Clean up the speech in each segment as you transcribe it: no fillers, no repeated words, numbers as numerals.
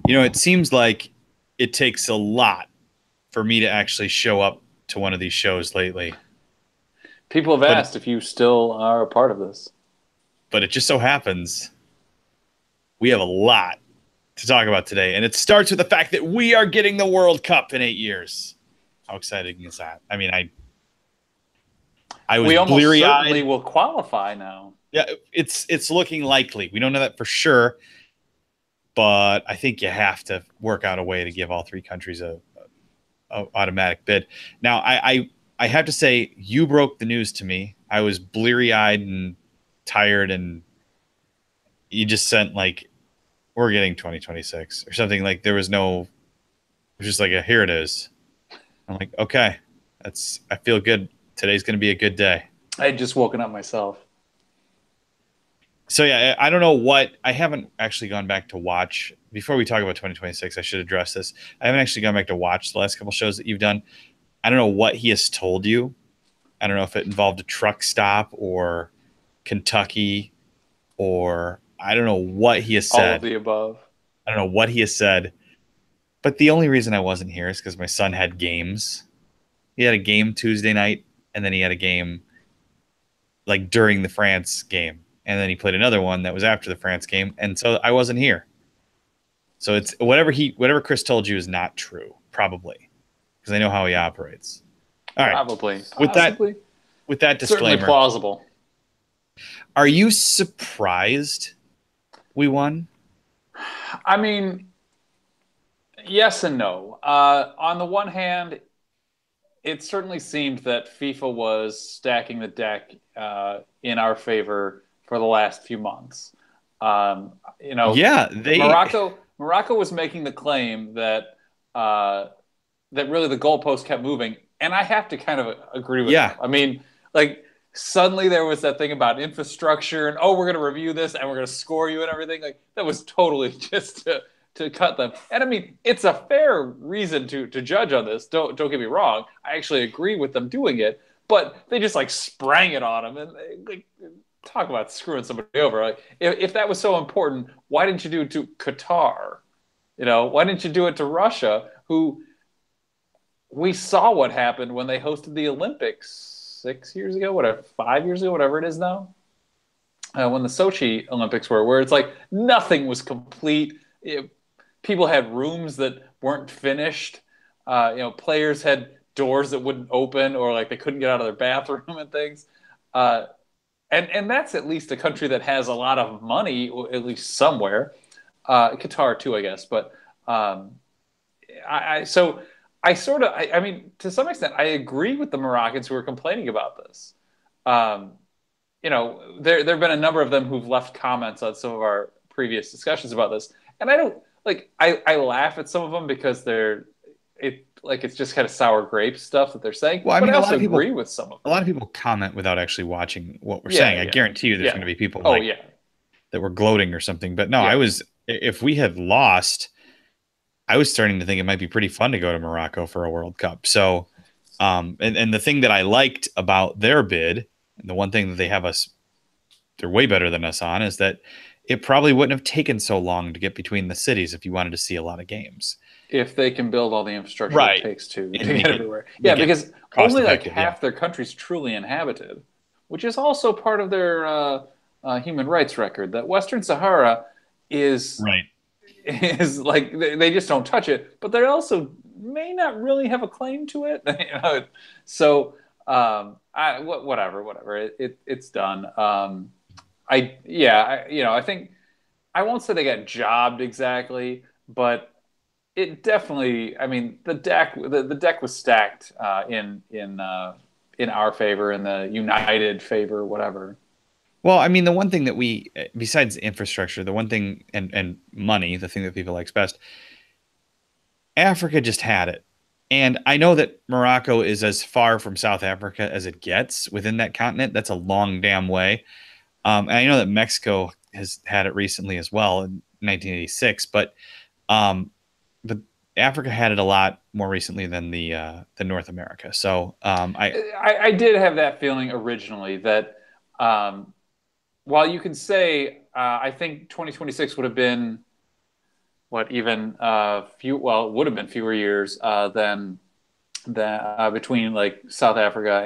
It seems like it takes a lot for me to actually show up to one of these shows lately. People have But asked if you still are a part of this. but it just so happens we have a lot to talk about today, and it starts with the fact that we are getting the World Cup in 8 years. How exciting is that? I mean, I was We almost bleary certainly eyed. will qualify now. Yeah, it's looking likely. We don't know that for sure, but I think you have to work out a way to give all three countries a automatic bid. Now, I have to say, you broke the news to me. I was bleary eyed and tired, and you just sent like we're getting 2026 or something. Like there was no, it was just like here it is. I'm like, okay, I feel good. Today's going to be a good day. I had just woken up myself. So yeah, I don't know what I haven't actually gone back to watch. Before we talk about 2026, I should address this. I haven't actually gone back to watch the last couple shows that you've done. I don't know what he has told you. I don't know if it involved a truck stop or Kentucky, or I don't know what he has All of said. the above. I don't know what he has said. But the only reason I wasn't here is because my son had games. He had a game Tuesday night, and then he had a game like during the France game, and then he played another one that was after the France game, and so I wasn't here. So it's whatever Chris told you is not true, probably, because I know how he operates. All right. Probably. With that Possibly. with that Certainly disclaimer, plausible. are you surprised we won? I mean, yes and no. On the one hand, it certainly seemed that FIFA was stacking the deck in our favor for the last few months. Um, you know, Yeah, they. Morocco was making the claim that that really the goalpost kept moving, and I have to kind of agree with them. Yeah, I mean, like suddenly there was that thing about infrastructure and oh, we're going to review this and we're going to score you and everything. Like that was totally just to cut them. And I mean, it's a fair reason to judge on this. Don't get me wrong. I actually agree with them doing it, but they just like sprang it on them and like talk about screwing somebody over. Like if that was so important, why didn't you do it to Qatar? Why didn't you do it to Russia, who we saw what happened when they hosted the Olympics 6 years ago, whatever, 5 years ago, whatever it is now, when the Sochi Olympics were, where it's like nothing was complete. People had rooms that weren't finished. Players had doors that wouldn't open, or like they couldn't get out of their bathroom and things. And that's at least a country that has a lot of money, at least somewhere. Qatar too, I guess. But so I mean, to some extent, I agree with the Moroccans who are complaining about this. Um, there have been a number of them who've left comments on some of our previous discussions about this, and I don't like. I laugh at some of them because it's just kind of sour grape stuff that they're saying, well, I but mean, I also agree with some of a them. lot of people comment without actually watching what we're Yeah, saying. I yeah, guarantee you, there's yeah. going to be people Oh, like yeah, that were gloating or something. But no, I yeah. was. If we had lost, I was starting to think it might be pretty fun to go to Morocco for a World Cup. So, and the thing that I liked about their bid, and the one thing that they're way better than us on, is that it probably wouldn't have taken so long to get between the cities if you wanted to see a lot of games. If they can build all the infrastructure it Right. takes to And get everywhere. Yeah, make it because cost only like effective. Yeah. half their country's truly inhabited, which is also part of their human rights record. That Western Sahara is Right. is like they just don't touch it, but they also may not really have a claim to it. So whatever. It's done. I think I won't say they got jobbed exactly, but it definitely. I mean, the deck was stacked in our favor, in the United favor, whatever. Well, I mean, the one thing that besides infrastructure, the one thing and money, the thing that people likes best, Africa just had it. And I know that Morocco is as far from South Africa as it gets within that continent. That's a long damn way. And I know that Mexico has had it recently as well in 1986, um, but Africa had it a lot more recently than the North America. So I did have that feeling originally that while you can say I think 2026 would have been what even it would have been fewer years than between like South Africa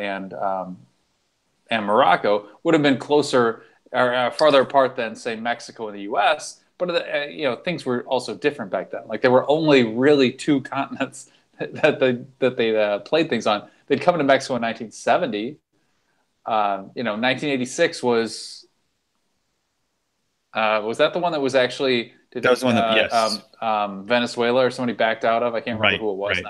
and Morocco would have been closer or farther apart than say Mexico and the U.S. But things were also different back then. Like there were only really two continents that they played things on. They'd come to Mexico in 1970. 1986 was that the one that was actually That was the one that, yes. Venezuela or somebody backed out of? I can't remember Right, who it was right.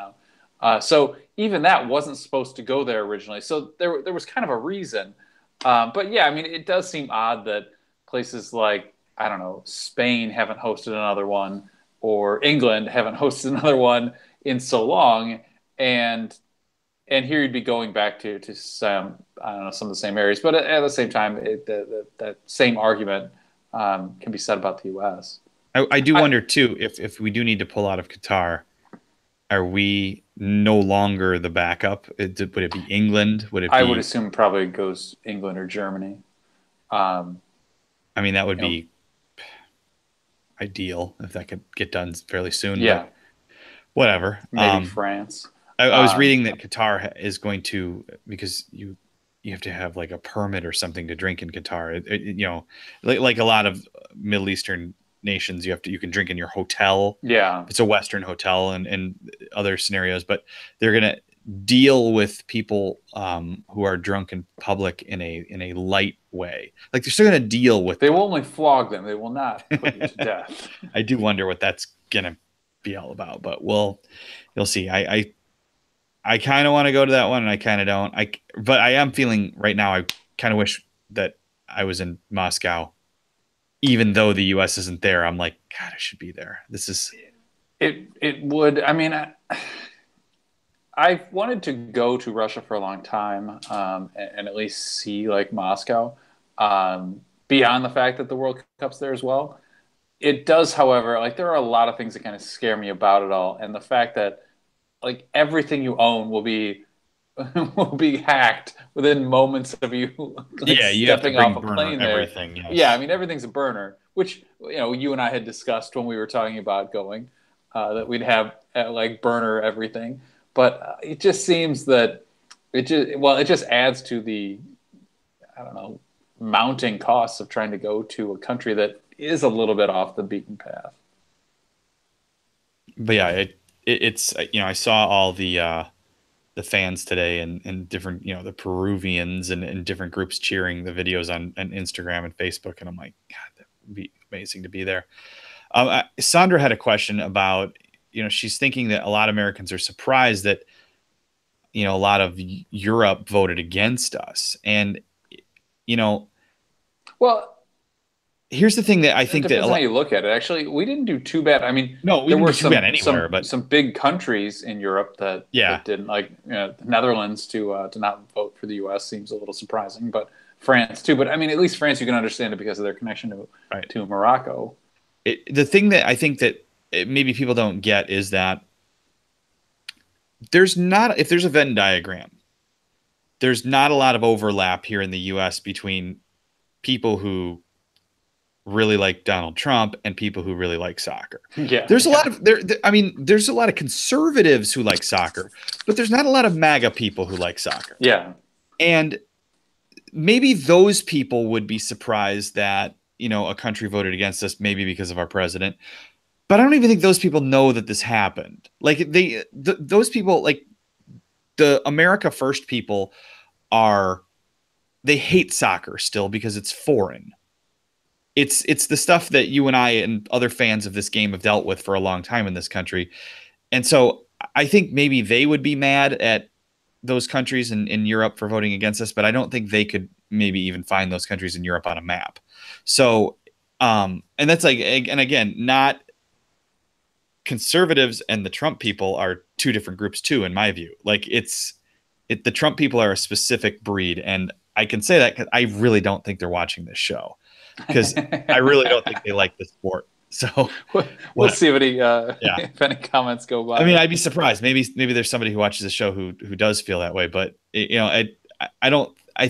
now. So even that wasn't supposed to go there originally. So there was kind of a reason. But yeah, I mean, it does seem odd that places like, I don't know, Spain haven't hosted another one, or England haven't hosted another one in so long, and here you'd be going back to some, I don't know, some of the same areas, but at the same time, that same argument can be said about the U.S. I do wonder too if we do need to pull out of Qatar, are we no longer the backup? Would it be England? Would it I would be? assume probably goes England or Germany. Um, I mean, that would you know, be ideal if that could get done fairly soon. yeah, But whatever. maybe France. I was Um, reading that Qatar is going to, because you have to have like a permit or something to drink in Qatar. Like a lot of Middle Eastern nations, you can drink in your hotel. yeah, It's a Western hotel and other scenarios, but they're gonna deal with people who are drunk in public in a light way. Like they're still gonna deal with they them. will only flog them. They will not put you to death. I do wonder what that's gonna be all about, but you'll see. I kind of want to go to that one, and I kind of don't. But I am feeling right now. I kind of wish that I was in Moscow, even though the U.S. isn't there. I'm like, God, I should be there. This is It would. I mean, I've wanted to go to Russia for a long time, and at least see like Moscow. Beyond the fact that the World Cup's there as well, it does, however, like there are a lot of things that kind of scare me about it all, and the fact that like everything you own will be will be hacked within moments of you like yeah. You have to stepping off bring a burner plane there. everything. Yeah, I Yes. mean everything's a burner, which you and I had discussed when we were talking about going that we'd have like burner everything. But it just seems that it just adds to the, I don't know, mounting costs of trying to go to a country that is a little bit off the beaten path. But yeah, it's I saw all the fans today and different the Peruvians and different groups cheering the videos on Instagram and Facebook, and I'm like, God, that would be amazing to be there. Sandra had a question about she's thinking that a lot of Americans are surprised that a lot of Europe voted against us, and you know Well, here's the thing that I it think that a depends on how lot. you look at it. Actually, we didn't do too bad. I mean, No, we there didn't were do too bad some anywhere, but big countries in Europe yeah, that didn't, like the Netherlands to not vote for the U.S. seems a little surprising, but France too. But I mean, at least France you can understand it because of their connection right. to Morocco. The thing that I think that maybe people don't get is that there's not, if there's a Venn diagram, there's not a lot of overlap here in the US between people who really like Donald Trump and people who really like soccer. Yeah, There's a yeah, lot of I mean, there's a lot of conservatives who like soccer, but there's not a lot of MAGA people who like soccer. yeah, And maybe those people would be surprised that, a country voted against us maybe because of our president. But I don't even think those people know that this happened. Like those people, like the America First people, are they hate soccer still because it's foreign. It's the stuff that you and I and other fans of this game have dealt with for a long time in this country. And so I think maybe they would be mad at those countries in Europe for voting against us, but I don't think they could maybe even find those countries in Europe on a map. So, and that's like, and again, not conservatives and the Trump people are two different groups too, in my view. Like the Trump people are a specific breed, and I can say that because I really don't think they're watching this show because I really don't think they like the sport. So, we'll what? see if any Yeah. if any comments go I mean, by. I'd be surprised. Maybe there's somebody who watches the show who does feel that way, but I don't. I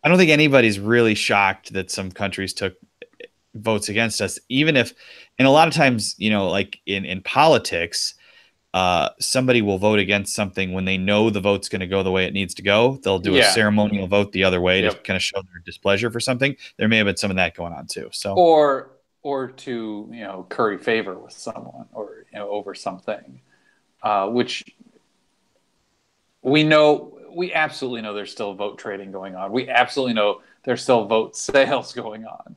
don't think anybody's really shocked that some countries took votes against us, even if, and a lot of times, like in politics, somebody will vote against something when they know the vote's going to go the way it needs to go. They'll do a Yeah. ceremonial vote the other way to Yep. kind of show their displeasure for something. There may have been some of that going on too. So, Or to curry favor with someone or over something, which we absolutely know there's still vote trading going on. We absolutely know there's still vote sales going on.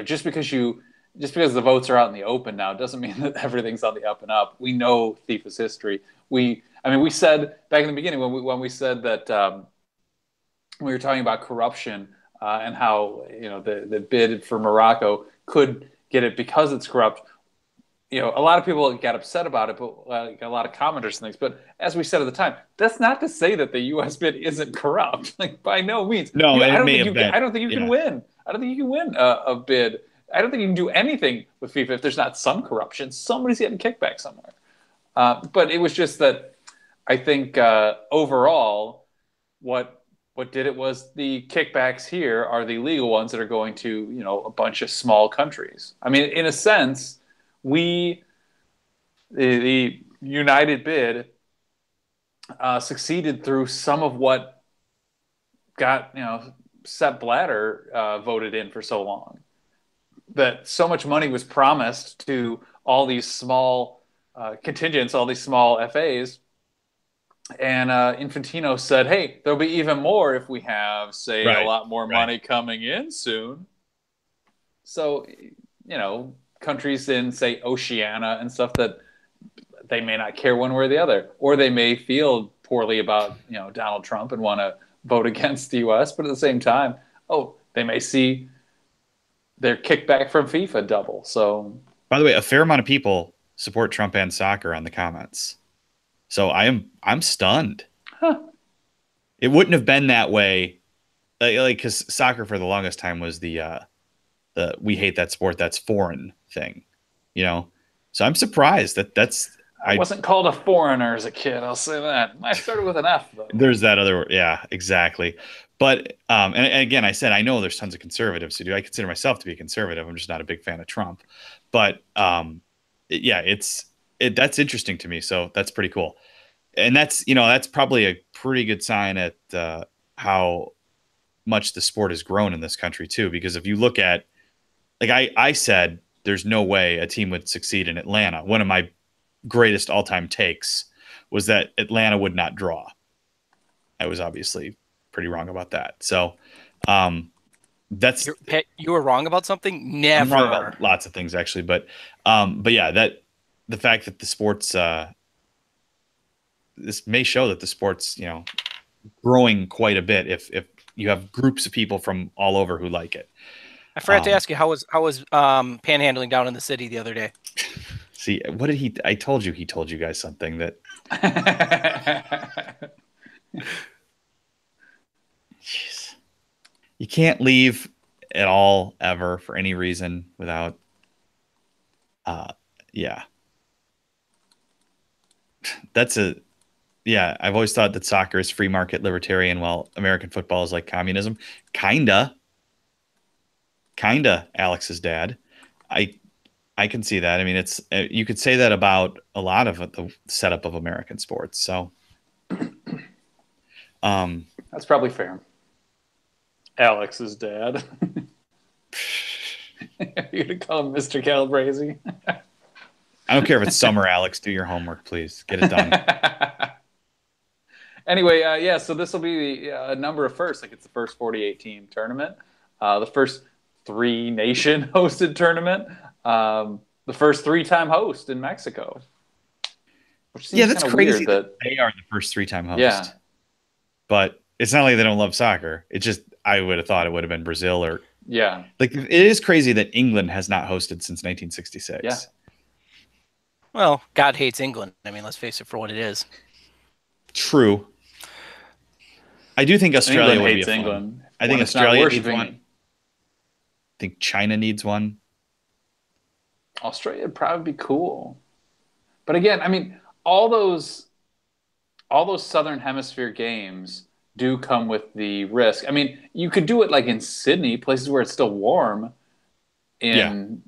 Just because the votes are out in the open now doesn't mean that everything's on the up and up. We know thief is history. We said back in the beginning when we said that we were talking about corruption and how the bid for Morocco could get it because it's corrupt. A lot of people got upset about it, but like a lot of commenters and things. But as we said at the time, that's not to say that the U.S. bid isn't corrupt. Like by no means. no, it may have been. I don't think you can Yeah. win. I don't think you can win a bid. I don't think you can do anything with FIFA if there's not some corruption. Somebody's getting kickback somewhere. But it was just that I think overall, what did it was the kickbacks here are the legal ones that are going to a bunch of small countries. I mean, in a sense we the United bid succeeded through some of what got Sepp Blatter voted in for so long. That so much money was promised to all these small contingents, all these small FAs, and Infantino said, "Hey, there'll be even more if we have, say, a Right. lot more Right. money coming in soon." So, countries in, say, Oceania and stuff that they may not care one way or the other, or they may feel poorly about, Donald Trump and want to vote against the U.S., but at the same time, they may see their kickback from FIFA double. So, By the way, a fair amount of people support Trump and soccer on the comments. So I'm stunned. huh, It wouldn't have been that way, like because soccer for the longest time was the we hate that sport, that's foreign thing, you know. So I'm surprised that's I I wasn't called a foreigner as a kid. I'll say that. I started with an F though. there's that other, yeah, exactly. But and again, I said I know there's tons of conservatives who do. I consider myself to be a conservative. I'm just not a big fan of Trump. But yeah, that's interesting to me. So that's pretty cool. And that's probably a pretty good sign at how much the sport has grown in this country too. Because if you look at, like I said, there's no way a team would succeed in Atlanta. One of my greatest all-time takes was that Atlanta would not draw. I was obviously pretty wrong about that. So um, that's You were wrong about something? I'm wrong Never. about lots of things actually, but yeah, that the fact that the sports this may show that the sports growing quite a bit if you have groups of people from all over who like it. I forgot to ask you how was panhandling down in the city the other day? See, what did he? I told you he told you guys something that. Jeez. You can't leave at all ever for any reason without. Yeah. Yeah. I've always thought that soccer is free market libertarian, while American football is like communism. Kinda. Alex's dad. I can see that. I mean, it's you could say that about a lot of the setup of American sports. So, That's probably fair. Alex's dad. You're gonna call him Mr. Calabrese? I don't care if it's summer, Alex. Do your homework, please. Get it done. Anyway, yeah. So this will be a number of firsts. Like it's the first 48 team tournament, the first 3-nation hosted tournament, the first 3-time host in Mexico. Which seems that's kinda crazy weird that they are the first 3-time host. Yeah. But it's not like they don't love soccer. It's just I would have thought it would have been Brazil or Yeah. like it is crazy that England has not hosted since 1966. Yeah. Well, God hates England. I mean, let's face it for what it is. True. I do think Australia England would hates be a fun. England. I think When it's not Australia needs worshiping one. it. I think China needs one. Australia would probably be cool. But again, I mean, all those Southern Hemisphere games do come with the risk. I mean, you could do it like in Sydney, places where it's still warm, in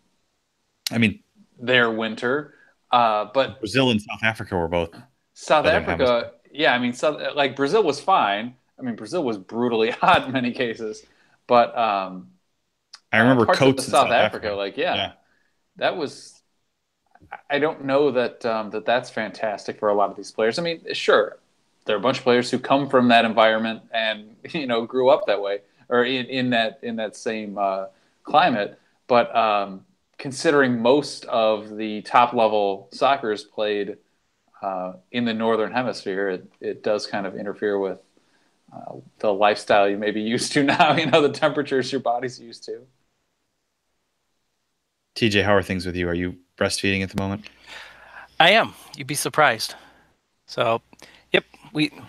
I mean, their winter. But Brazil and South Africa were both South Southern Hemisphere. Africa, yeah, I mean, like Brazil was fine. I mean, Brazil was brutally hot in many cases, but I remember parts of Coates in South South Africa, Africa. like Yeah. that was. I don't know that that's fantastic for a lot of these players. I mean, sure, there are a bunch of players who come from that environment and grew up that way or in that same climate. But considering most of the top level soccer is played in the northern hemisphere, it does kind of interfere with the lifestyle you may be used to now. The temperatures your body's used to. TJ, how are things with you? Are you breastfeeding at the moment? I am. You'd be surprised. So, yep.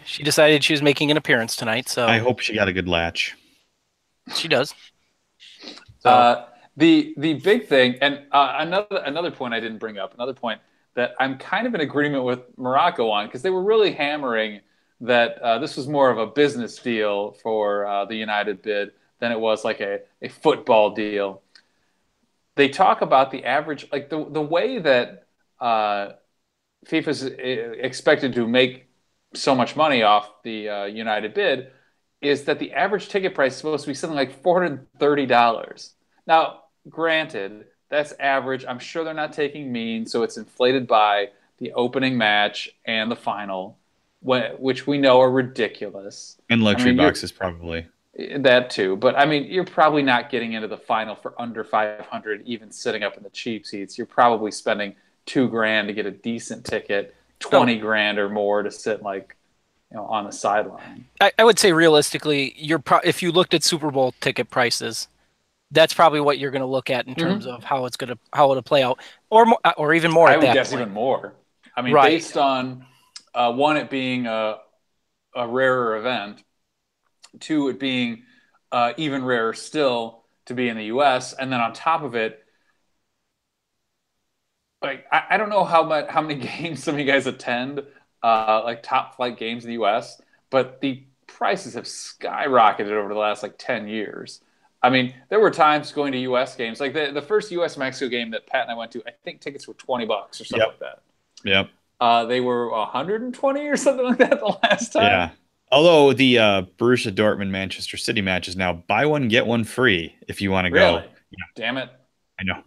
She decided she was making an appearance tonight. So I hope she got a good latch. she does. So the big thing, and another point I didn't bring up, another point that I'm kind of in agreement with Morocco on, because they were really hammering that this was more of a business deal for the United bid than it was like a football deal. They talk about the average, like the way that FIFA's expected to make so much money off the United bid is that the average ticket price is supposed to be something like $430. Now, granted, that's average. I'm sure they're not taking mean, so it's inflated by the opening match and the final, which we know are ridiculous. And luxury boxes, probably. That too. But, I mean, you're probably not getting into the final for under 500, even sitting up in the cheap seats. You're probably spending $2,000 to get a decent ticket, 20 grand or more to sit on the sideline. I would say realistically, if you looked at Super Bowl ticket prices, that's probably what you're going to look at in terms of how it'll play out, or even more. I would guess even more. I mean, based on one, it being a rarer event, two, it being even rarer still to be in the U.S., and then on top of it, like I don't know how many games some of you guys attend, like top flight games in the U.S., but the prices have skyrocketed over the last 10 years. I mean, there were times going to U.S. games, like the first U.S.-Mexico game that Pat and I went to, I think tickets were $20 or something like that. Yep. They were 120 or something like that the last time. Yeah. Although the Borussia Dortmund-Manchester City match is now buy one, get one free if you want to go. Really? Yeah. Damn it. I know.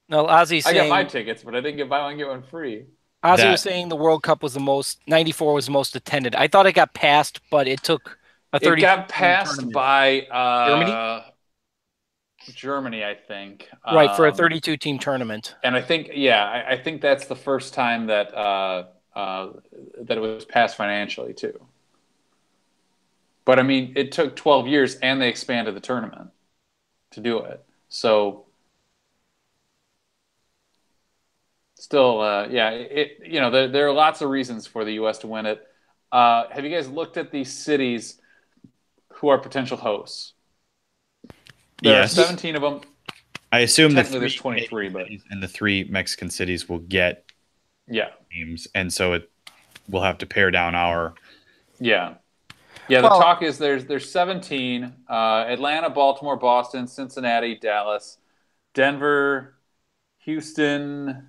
No, Ozzy's saying... I got my tickets, but I didn't get buy one, get one free. Ozzy was saying the World Cup was 94 was the most attended. I thought it got passed, but it took... It got passed by Germany? Germany, I think. Right, for a 32-team tournament. And I think, I think that's the first time that that it was passed financially, too. But, I mean, it took 12 years, and they expanded the tournament to do it. So, still, there are lots of reasons for the U.S. to win it. Have you guys looked at these cities who are potential hosts? There are 17 of them. I assume technically there's 23, but and the 3 Mexican cities will get games, and so we'll have to pare down our. Yeah. The talk is there's 17: Atlanta, Baltimore, Boston, Cincinnati, Dallas, Denver, Houston,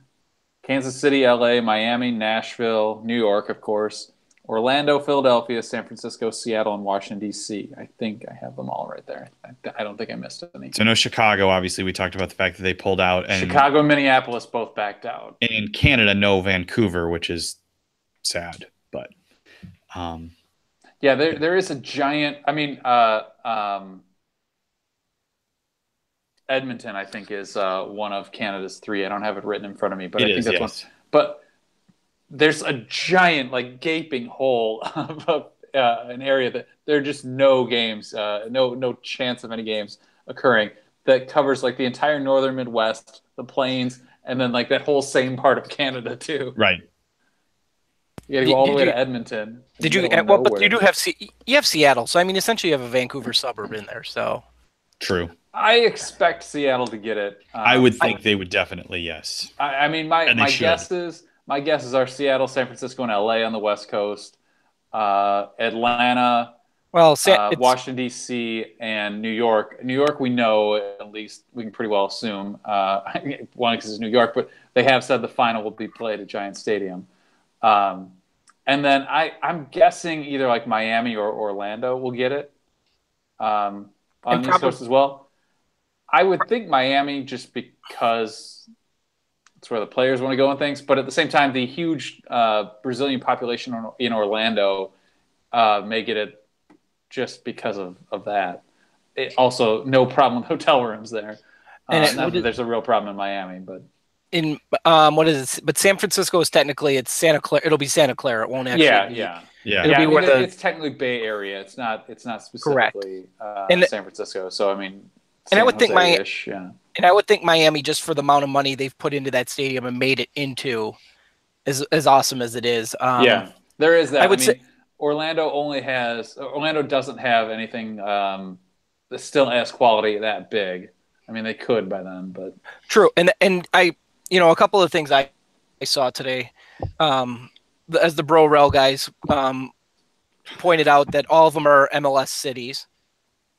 Kansas City, LA, Miami, Nashville, New York, of course, Orlando, Philadelphia, San Francisco, Seattle, and Washington, D.C. I think I have them all right there. I don't think I missed any. So no Chicago, obviously. We talked about the fact that they pulled out. And Chicago and Minneapolis both backed out. And in Canada, no Vancouver, which is sad. But there is a giant... I mean, Edmonton, I think, is one of Canada's 3. I don't have it written in front of me, but I think that's one. But there's a giant, gaping hole of an area that there are just no games, no chance of any games occurring, that covers the entire northern Midwest, the plains, and then that whole same part of Canada too. Right. You got to go all the way to Edmonton. But you do have Seattle, so I mean, essentially you have a Vancouver suburb in there. So true. I expect Seattle to get it. I would think they would definitely, yes. I mean, my guesses are Seattle, San Francisco, and LA on the West Coast. Atlanta, Well, Washington, D.C. and New York. New York, we know, at least we can pretty well assume, one, because it's New York, but they have said the final will be played at Giant Stadium. And then I'm guessing either like Miami or Orlando will get it on the East Coast as well. I would think Miami, just because it's where the players want to go and things. But at the same time, the huge Brazilian population in Orlando may get it just because of that. Also, no problem with hotel rooms there. Not that there's a real problem in Miami, but in what is it? But San Francisco is technically it's Santa Clara. It'll be Santa Clara. It won't actually. Yeah. It'll be where it's technically Bay Area. It's not specifically San Francisco. So I mean, and I would think and I would think Miami, just for the amount of money they've put into that stadium and made it into, as awesome as it is. There is that. I would say Orlando doesn't have anything that still has quality that big. I mean, they could by then, but true. And I, a couple of things I saw today, as the Bro Rel guys pointed out, that all of them are MLS cities.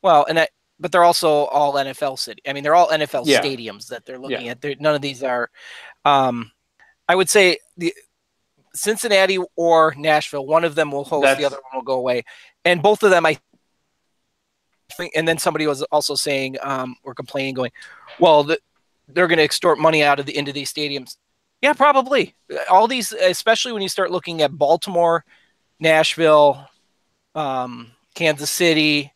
Well, but they're also all NFL city. I mean, they're all NFL stadiums that they're looking at. None of these are. I would say the Cincinnati or Nashville. One of them will host, the other one will go away, and both of them, I think. And then somebody was also saying or complaining, going, "Well, they're going to extort money into these stadiums." Yeah, probably. All these, especially when you start looking at Baltimore, Nashville, Kansas City,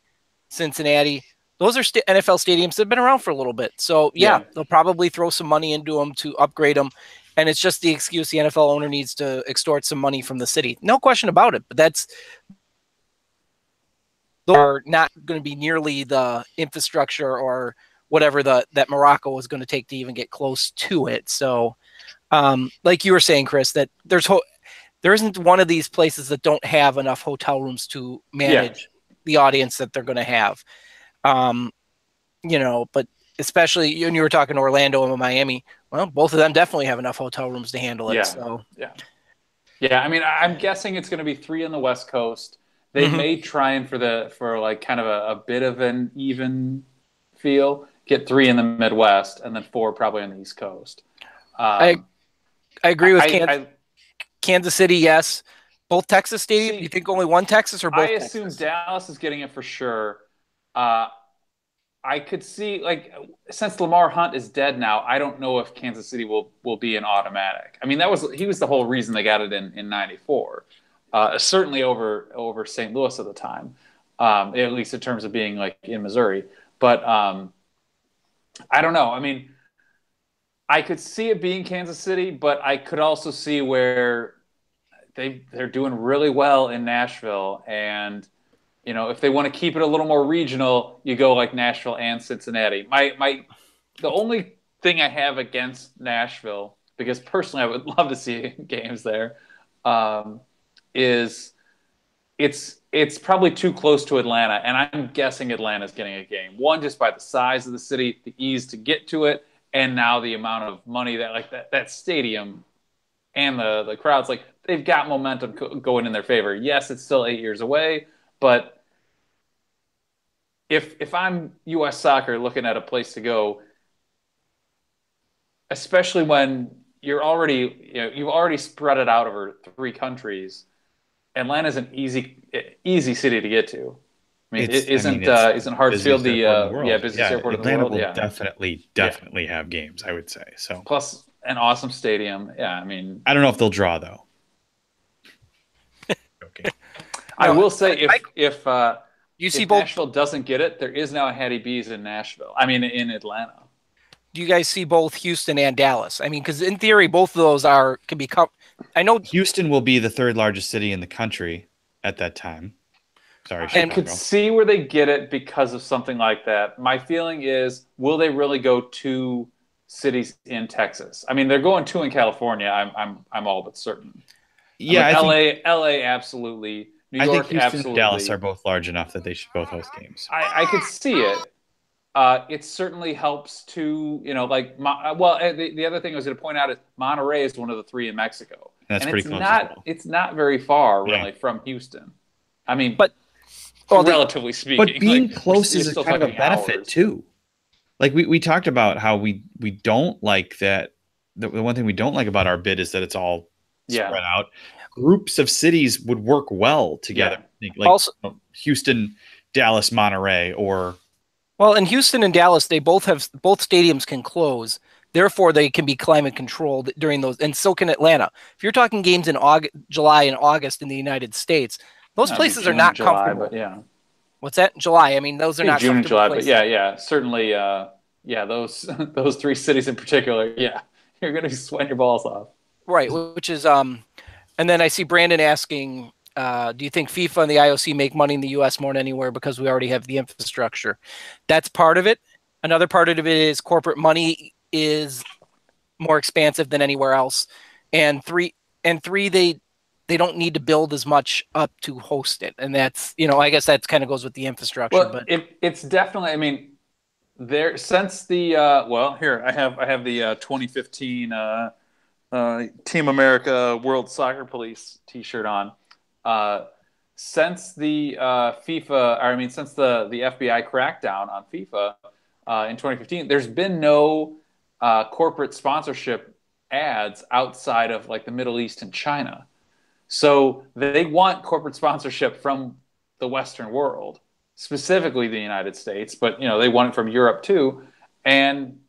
Cincinnati. Those are NFL stadiums that have been around for a little bit. So, they'll probably throw some money into them to upgrade them. And it's just the excuse the NFL owner needs to extort some money from the city. No question about it. But they're not going to be nearly the infrastructure or whatever that Morocco is going to take to even get close to it. So, like you were saying, Chris, that there isn't one of these places that don't have enough hotel rooms to manage the audience that they're going to have. But especially when you were talking Orlando and Miami, well, both of them definitely have enough hotel rooms to handle it. Yeah. I mean, I'm guessing it's going to be 3 on the West Coast. They may try and for like kind of a bit of an even feel, get 3 in the Midwest and then 4 probably on the East Coast. I agree with Kansas City. Yes. Both Texas stadiums. You think only one Texas or both? I assume Dallas is getting it for sure. I could see, like, since Lamar Hunt is dead now, I don't know if Kansas City will be an automatic. I mean, he was the whole reason they got it in '94. Certainly over St. Louis at the time, at least in terms of being like in Missouri. But I don't know. I mean, I could see it being Kansas City, but I could also see where they're doing really well in Nashville, and if they want to keep it a little more regional, you go like Nashville and Cincinnati. The only thing I have against Nashville, because personally I would love to see games there, is it's probably too close to Atlanta, and I'm guessing Atlanta's getting a game. One, just by the size of the city, the ease to get to it, and now the amount of money that stadium and the crowds, like, they've got momentum going in their favor. Yes, it's still 8 years away, but if I'm U.S. Soccer looking at a place to go, especially when you've already spread it out over 3 countries, Atlanta's an easy city to get to. I mean, isn't Hartsfield the busiest airport in the world? Atlanta will definitely have games, I would say. So plus an awesome stadium. Yeah, I mean, I don't know if they'll draw though. Okay. I will say if Nashville both, doesn't get it, there is now a Hattie B's in Nashville. I mean, in Atlanta. Do you guys see both Houston and Dallas? I mean, because in theory, both of those can be. I know Houston will be the 3rd largest city in the country at that time. Sorry, I could see where they get it because of something like that. My feeling is, will they really go 2 cities in Texas? I mean, they're going 2 in California. I'm all but certain. Yeah, LA absolutely. New York, I think Houston absolutely. and Dallas are both large enough that they should both host games. I could see it. It certainly helps to, the other thing I was going to point out is Monterrey is one of the 3 in Mexico. That's pretty close. It's not very far, really, from Houston. I mean, but relatively speaking. But being like, close you're is a still kind of a talking benefit hours. too. Like we talked about how we don't like that. The one thing we don't like about our bid is that it's all Yeah. spread out. Groups of cities would work well together. Yeah. I think, like Also, Houston, Dallas, Monterey, or well, in Houston and Dallas, they both stadiums can close. Therefore, they can be climate controlled during those, and so can Atlanta. If you're talking games in July and August in the United States, those That'd be places are June and not July, comfortable. but yeah. What's that? July. I mean, those are Be not June and comfortable July, but places. yeah, certainly, yeah, those those three cities in particular, yeah, you're gonna be sweating your balls off. Right, which is and then I see Brandon asking, do you think FIFA and the IOC make money in the US more than anywhere because we already have the infrastructure? That's part of it. Another part of it is corporate money is more expansive than anywhere else. And three, they don't need to build as much up to host it. And that's, I guess that kind of goes with the infrastructure, Well, but it's definitely. I mean, there since the well, here I have the 2015 Team America World Soccer Police T-shirt on. Since the FIFA, or I mean, since the FBI crackdown on FIFA in 2015, there's been no corporate sponsorship ads outside of like the Middle East and China. So they want corporate sponsorship from the Western world, specifically the United States, but they want it from Europe too, and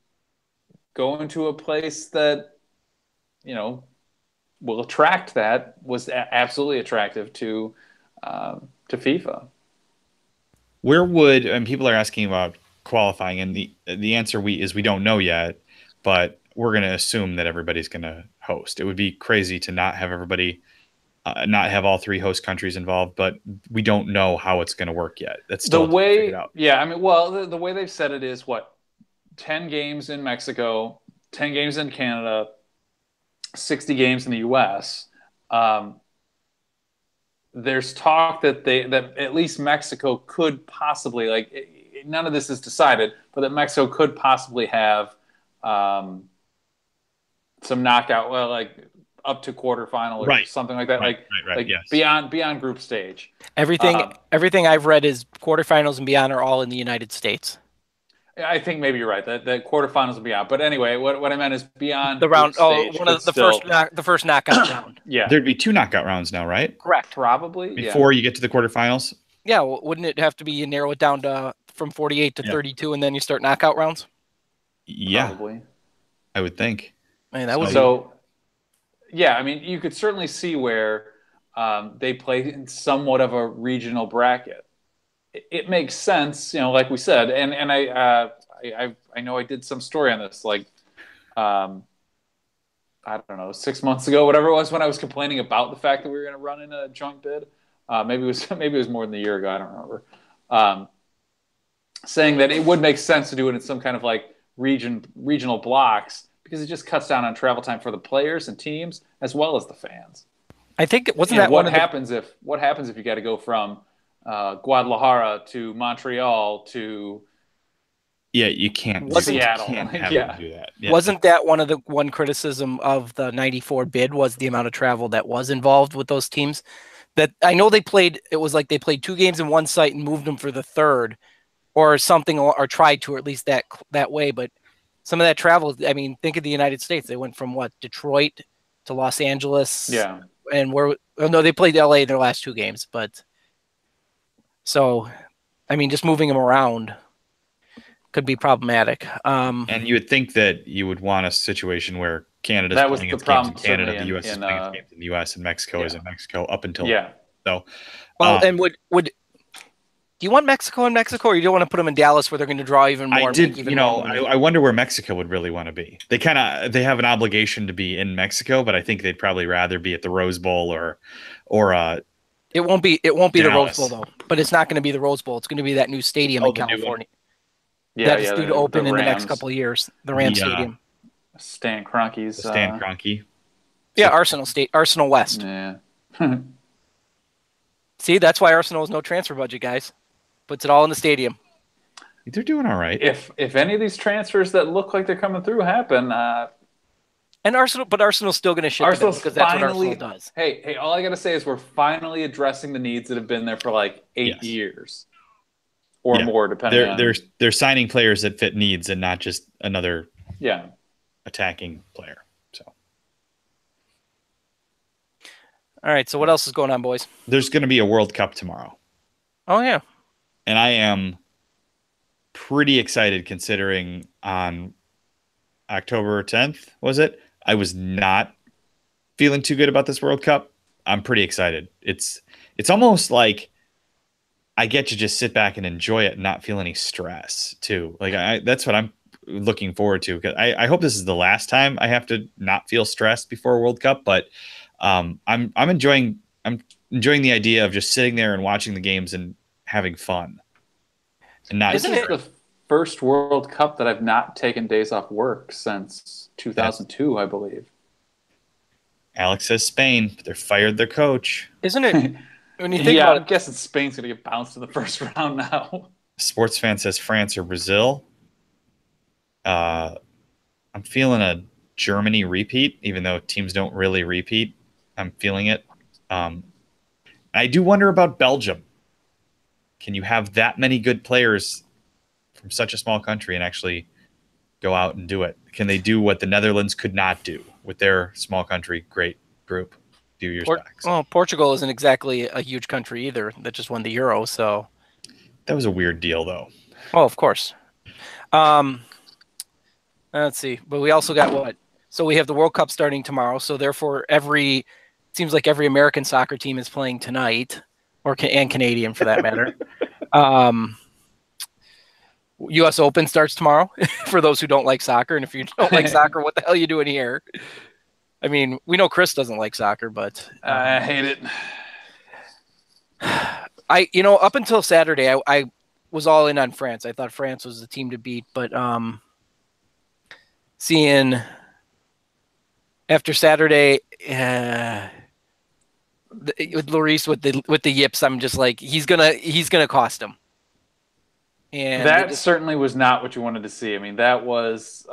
going to a place that will attract that was absolutely attractive to FIFA. where would, and people are asking about qualifying, and the answer we don't know yet, but we're going to assume that everybody's going to host. It would be crazy to not have everybody, not have all three host countries involved, but we don't know how it's going to work yet. That's still figured out. Yeah, I mean, well, the way they've said it is 10 games in Mexico, 10 games in Canada, 60 games in the US. There's talk that at least Mexico could possibly, none of this is decided, but that Mexico could possibly have some knockout, up to quarterfinal or something like that, yes. beyond group stage. Everything I've read is quarterfinals and beyond are all in the United States. I think maybe you're right. That quarterfinals and beyond. But anyway, what I meant is beyond the round. Stage, one of the first knockout round. Yeah, there'd be 2 knockout rounds now, right? Correct. Probably before you get to the quarterfinals. Yeah, well, wouldn't it have to be you narrow it down to from 48 to 32, and then you start knockout rounds? Yeah, probably. I would think. Man, that would so. Yeah, I mean, you could certainly see where they play in somewhat of a regional bracket. It makes sense, like we said, and I know I did some story on this, I don't know, 6 months ago, whatever it was, when I was complaining about the fact that we were going to run in a joint bid. Maybe it was more than a year ago. I don't remember. Saying that it would make sense to do it in some kind of regional blocks because it just cuts down on travel time for the players and teams as well as the fans. I think it wasn't that what happens if you got to go from Guadalajara to Montreal to you can't Seattle. You can't have them do that. Yeah. Wasn't that one criticism of the 94 bid was the amount of travel that was involved with those teams? That I know they played 2 games in one site and moved them for the third or something, or tried to, or at least that way. But some of that travel, I mean, think of the United States. They went from Detroit to Los Angeles. Yeah. And they played LA in their last 2 games, but so, I mean, just moving them around could be problematic. And you would think that you would want a situation where Canada's playing its games in Canada, the U.S. is playing its games in the U.S., and Mexico is in Mexico up until so. Well, and would do you want Mexico in Mexico, or you don't want to put them in Dallas where they're going to draw even more? I wonder where Mexico would really want to be. They have an obligation to be in Mexico, but I think they'd probably rather be at the Rose Bowl or It won't be the Rose Bowl though, but it's not going to be the Rose Bowl. It's going to be that new stadium in California. That's due to open in the next couple of years. The Rams Stadium. Stan Kroenke's. Stan Kroenke. Yeah, Arsenal West. Yeah. See, that's why Arsenal has no transfer budget, guys. Puts it all in the stadium. They're doing all right. If any of these transfers that look like they're coming through happen, And Arsenal's still going to shit the bed Arsenal's because that's what finally. Arsenal does. Hey, all I gotta say is we're finally addressing the needs that have been there for like 8 Yes. years or more, depending on. They're signing players that fit needs and not just another attacking player. So, all right. So what else is going on, boys? there's going to be a World Cup tomorrow. Oh yeah. And I am pretty excited considering on October 10th, was it? I was not feeling too good about this World Cup. I'm pretty excited. It's almost like I get to just sit back and enjoy it and not feel any stress too. Like that's what I'm looking forward to, because I hope this is the last time I have to not feel stressed before a World Cup. But I'm enjoying the idea of just sitting there and watching the games and having fun. And not Isn't it the first World Cup that I've not taken days off work since 2002, I believe. Alex says Spain, but they're fired their coach. Isn't it? When you think about I'm guessing Spain's going to get bounced in the first round now. Sports fan says France or Brazil. I'm feeling a Germany repeat, even though teams don't really repeat. I'm feeling it. I do wonder about Belgium. Can you have that many good players from such a small country and actually go out and do it? Can they do what the Netherlands could not do with their small country great group a few years back? So. Well, Portugal isn't exactly a huge country either that just won the Euro, so that was a weird deal, though. Oh, of course. Let's see, but we also got what? So we have the World Cup starting tomorrow. So therefore, seems like every American soccer team is playing tonight, and Canadian for that matter. U.S. Open starts tomorrow for those who don't like soccer. And if you don't like soccer, what the hell are you doing here? I mean, we know Chris doesn't like soccer, but I hate it. Up until Saturday, I was all in on France. I thought France was the team to beat, but seeing after Saturday with Lloris with the yips, I'm just like he's gonna cost him. And that certainly was not what you wanted to see. I mean, that was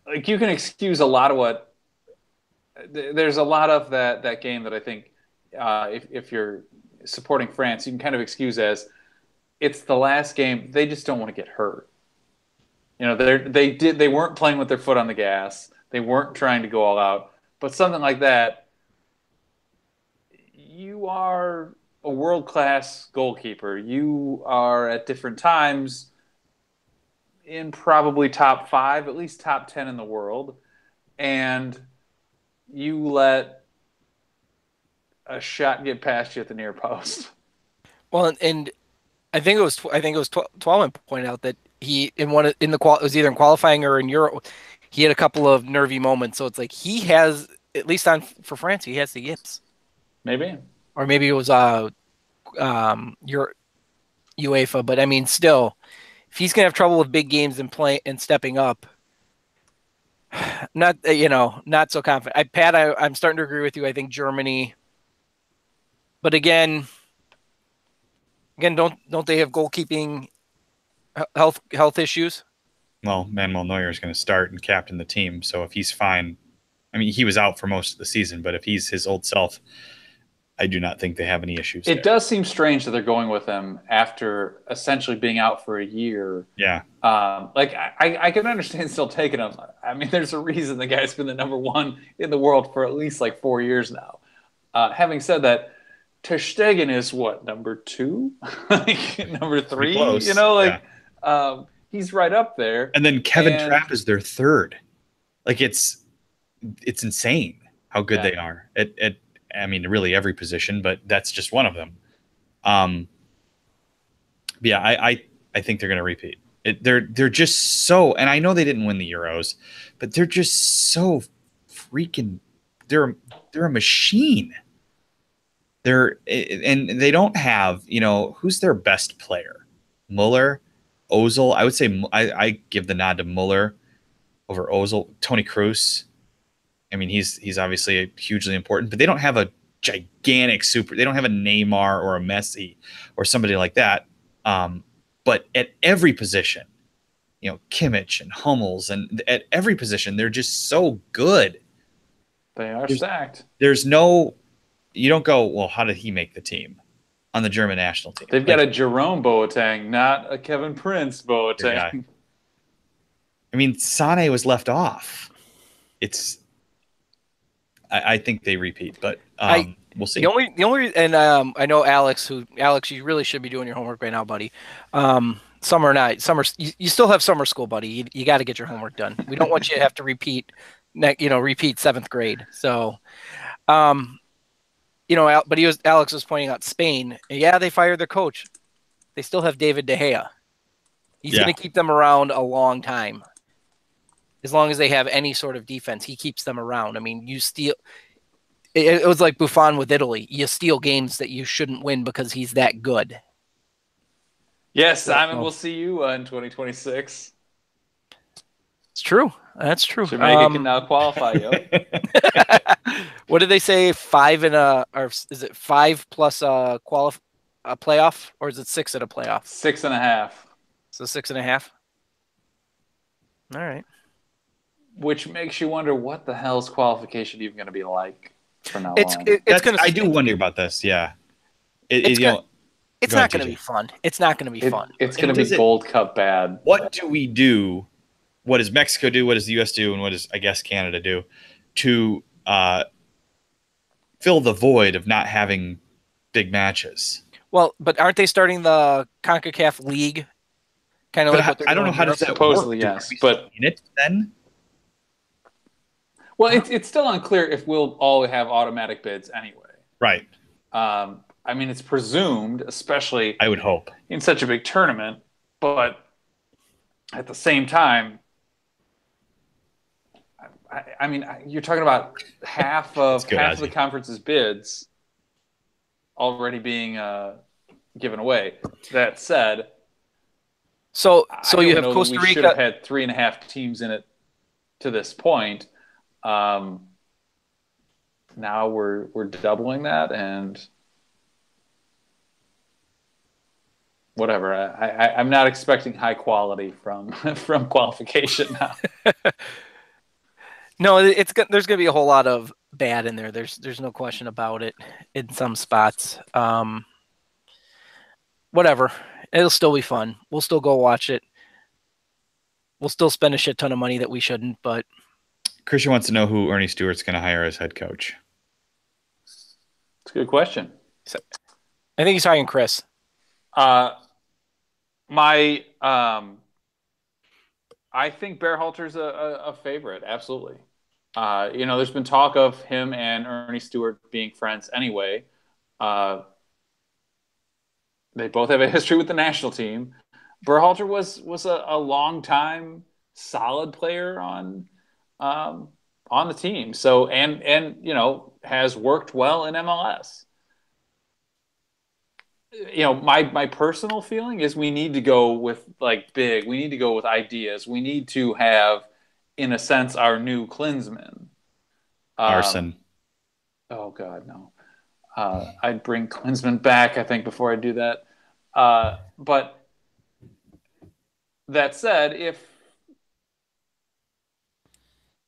like you can excuse a lot of what. There's a lot of that game that I think if you're supporting France, you can kind of excuse as it's the last game. They just don't want to get hurt. You know, they weren't playing with their foot on the gas. They weren't trying to go all out. But something like that, you are a world-class goalkeeper. You are at different times in probably top 5, at least top 10 in the world, and you let a shot get past you at the near post. Well, and I think it was Twelman pointed out that it was either in qualifying or in Euro, he had a couple of nervy moments. So it's like he has, at least for France, he has the yips. Maybe. Or maybe it was your UEFA, but I mean, still, if he's gonna have trouble with big games and stepping up, not so confident. I'm starting to agree with you. I think Germany, but again, don't they have goalkeeping health issues? Well, Manuel Neuer is going to start and captain the team, so if he's fine, I mean, he was out for most of the season, but if he's his old self, I do not think they have any issues. It does seem strange that they're going with him after essentially being out for a year. Yeah. I can understand still taking him. I mean, there's a reason the guy's been the number 1 in the world for at least like 4 years now. Having said that, Ter Stegen is what, number 2? Number 3? Close. He's right up there. And then Kevin Trapp is their 3rd. Like it's insane how good they are at I mean, really every position, but that's just one of them. I think they're going to repeat. They're just so, and I know they didn't win the Euros, but they're just so freaking. They're a machine. And they don't have, who's their best player? Muller, Ozil. I would say I give the nod to Muller over Ozil. Toni Kroos. I mean, he's obviously hugely important, but they don't have a gigantic super. They don't have a Neymar or a Messi or somebody like that. But at every position, Kimmich and Hummels, and at every position they're just so good. They are stacked. There's no, you don't go, well, how did he make the team on the German national team? They've got a Jerome Boateng, not a Kevin Prince Boateng. I mean, Sane was left off. I think they repeat, but we'll see. The only, and I know Alex, you really should be doing your homework right now, buddy. Summer or not, you still have summer school, buddy. You got to get your homework done. We don't want you to have to repeat 7th grade. So, but Alex was pointing out Spain. Yeah, they fired their coach. They still have David De Gea. He's going to keep them around a long time. As long as they have any sort of defense, he keeps them around. I mean, it was like Buffon with Italy. You steal games that you shouldn't win because he's that good. Yes, Simon, we'll see you in 2026. It's true. That's true. Jamaica can now qualify, yo. What did they say? Or is it 5 plus a playoff, or is it 6 at a playoff? 6.5. So 6.5. All right. Which makes you wonder what the hell's qualification even going to be like from now on. I do wonder about this. Yeah. It's not going to be fun. It's not going to be fun. It's going to be Gold Cup bad. What do we do? What does Mexico do? What does the U.S. do? And what does, I guess, Canada do to fill the void of not having big matches? Well, but aren't they starting the CONCACAF League? Kind of like what they're I don't know how does that supposedly work. Yes, but it then. Well, it's still unclear if we'll all have automatic bids anyway. Right. I mean, it's presumed, especially I would hope in such a big tournament, but at the same time, I mean, you're talking about half of the conference's bids already being given away. That said, so you have Costa Rica. We should have had 3.5 teams in it to this point. Now we're doubling that, and whatever. I'm not expecting high quality from qualification now. No, there's going to be a whole lot of bad in there. There's no question about it in some spots. Whatever. It'll still be fun. We'll still go watch it. We'll still spend a shit ton of money that we shouldn't, but Christian wants to know who Ernie Stewart's going to hire as head coach. It's a good question. I think he's hiring Chris. I think Berhalter's a favorite. Absolutely. There's been talk of him and Ernie Stewart being friends anyway. They both have a history with the national team. Berhalter was a long time solid player on the team. So and has worked well in MLS. My personal feeling is we need to go with big. We need to go with ideas. We need to have, in a sense, our new Klinsmann. Arson. Oh God, no. I'd bring Klinsmann back, I think, before I do that. But that said, if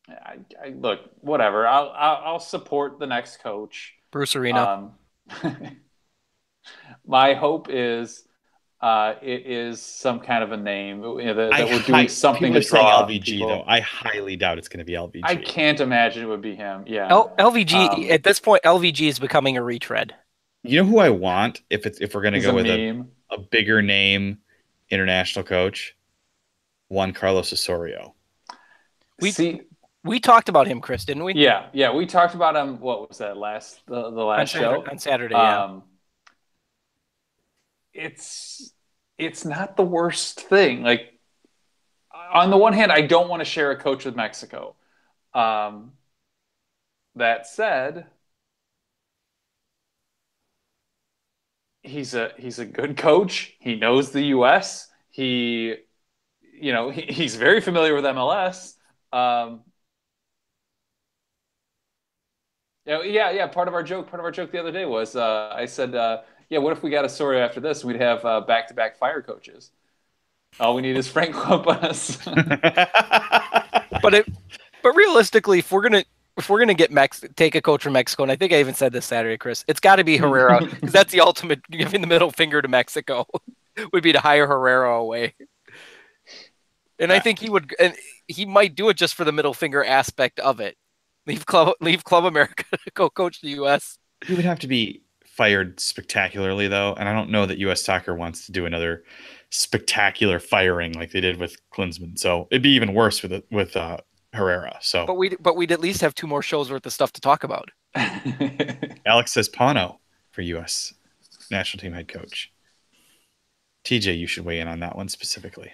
I look, whatever, I'll support the next coach, Bruce Arena. My hope is it is some kind of a name that we're doing something to draw LVG people. Though I highly doubt it's going to be LVG. I can't imagine it would be him. Yeah, LVG at this point, LVG is becoming a retread. You know who I want if we're going to go with a bigger name international coach? Juan Carlos Osorio. We talked about him, Chris, didn't we? Yeah, we talked about him. What was that the last show on Saturday? Yeah. It's not the worst thing. Like, on the one hand, I don't want to share a coach with Mexico. That said, he's a good coach. He knows the U.S. He's very familiar with MLS. Part of our joke the other day was I said, what if we got Osorio after this? We'd have back-to-back fire coaches. All we need is Frank Lopez. But realistically, if we're gonna take a coach from Mexico, and I think I even said this Saturday, Chris, it's got to be Herrera because that's the ultimate giving the middle finger to Mexico would be to hire Herrera away. And I think he might do it just for the middle finger aspect of it. Leave Club America to go coach the U.S. He would have to be fired spectacularly, though, and I don't know that U.S. Soccer wants to do another spectacular firing like they did with Klinsmann. So it'd be even worse with Herrera. So, but we'd at least have 2 more shows worth of stuff to talk about. Alex says Pano for U.S. national team head coach. TJ, you should weigh in on that one specifically.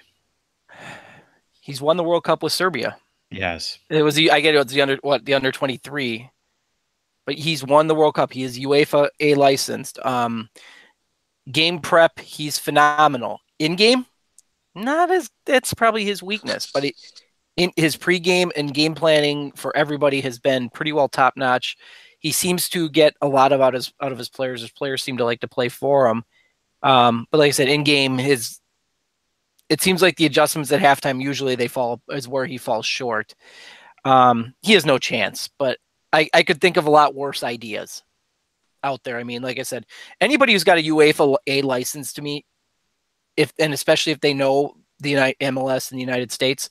He's won the World Cup with Serbia. Yes, it was the under 23, but he's won the World Cup. He is UEFA A licensed. Game prep, he's phenomenal. In game, that's probably his weakness, but in his pregame and game planning for everybody has been pretty well top notch. He seems to get a lot out of his players. His players seem to like to play for him. But like I said, in game, it seems like the adjustments at halftime usually is where he falls short. He has no chance, but I could think of a lot worse ideas out there. I mean, like I said, anybody who's got a UEFA A license to me, especially if they know the MLS in the United States,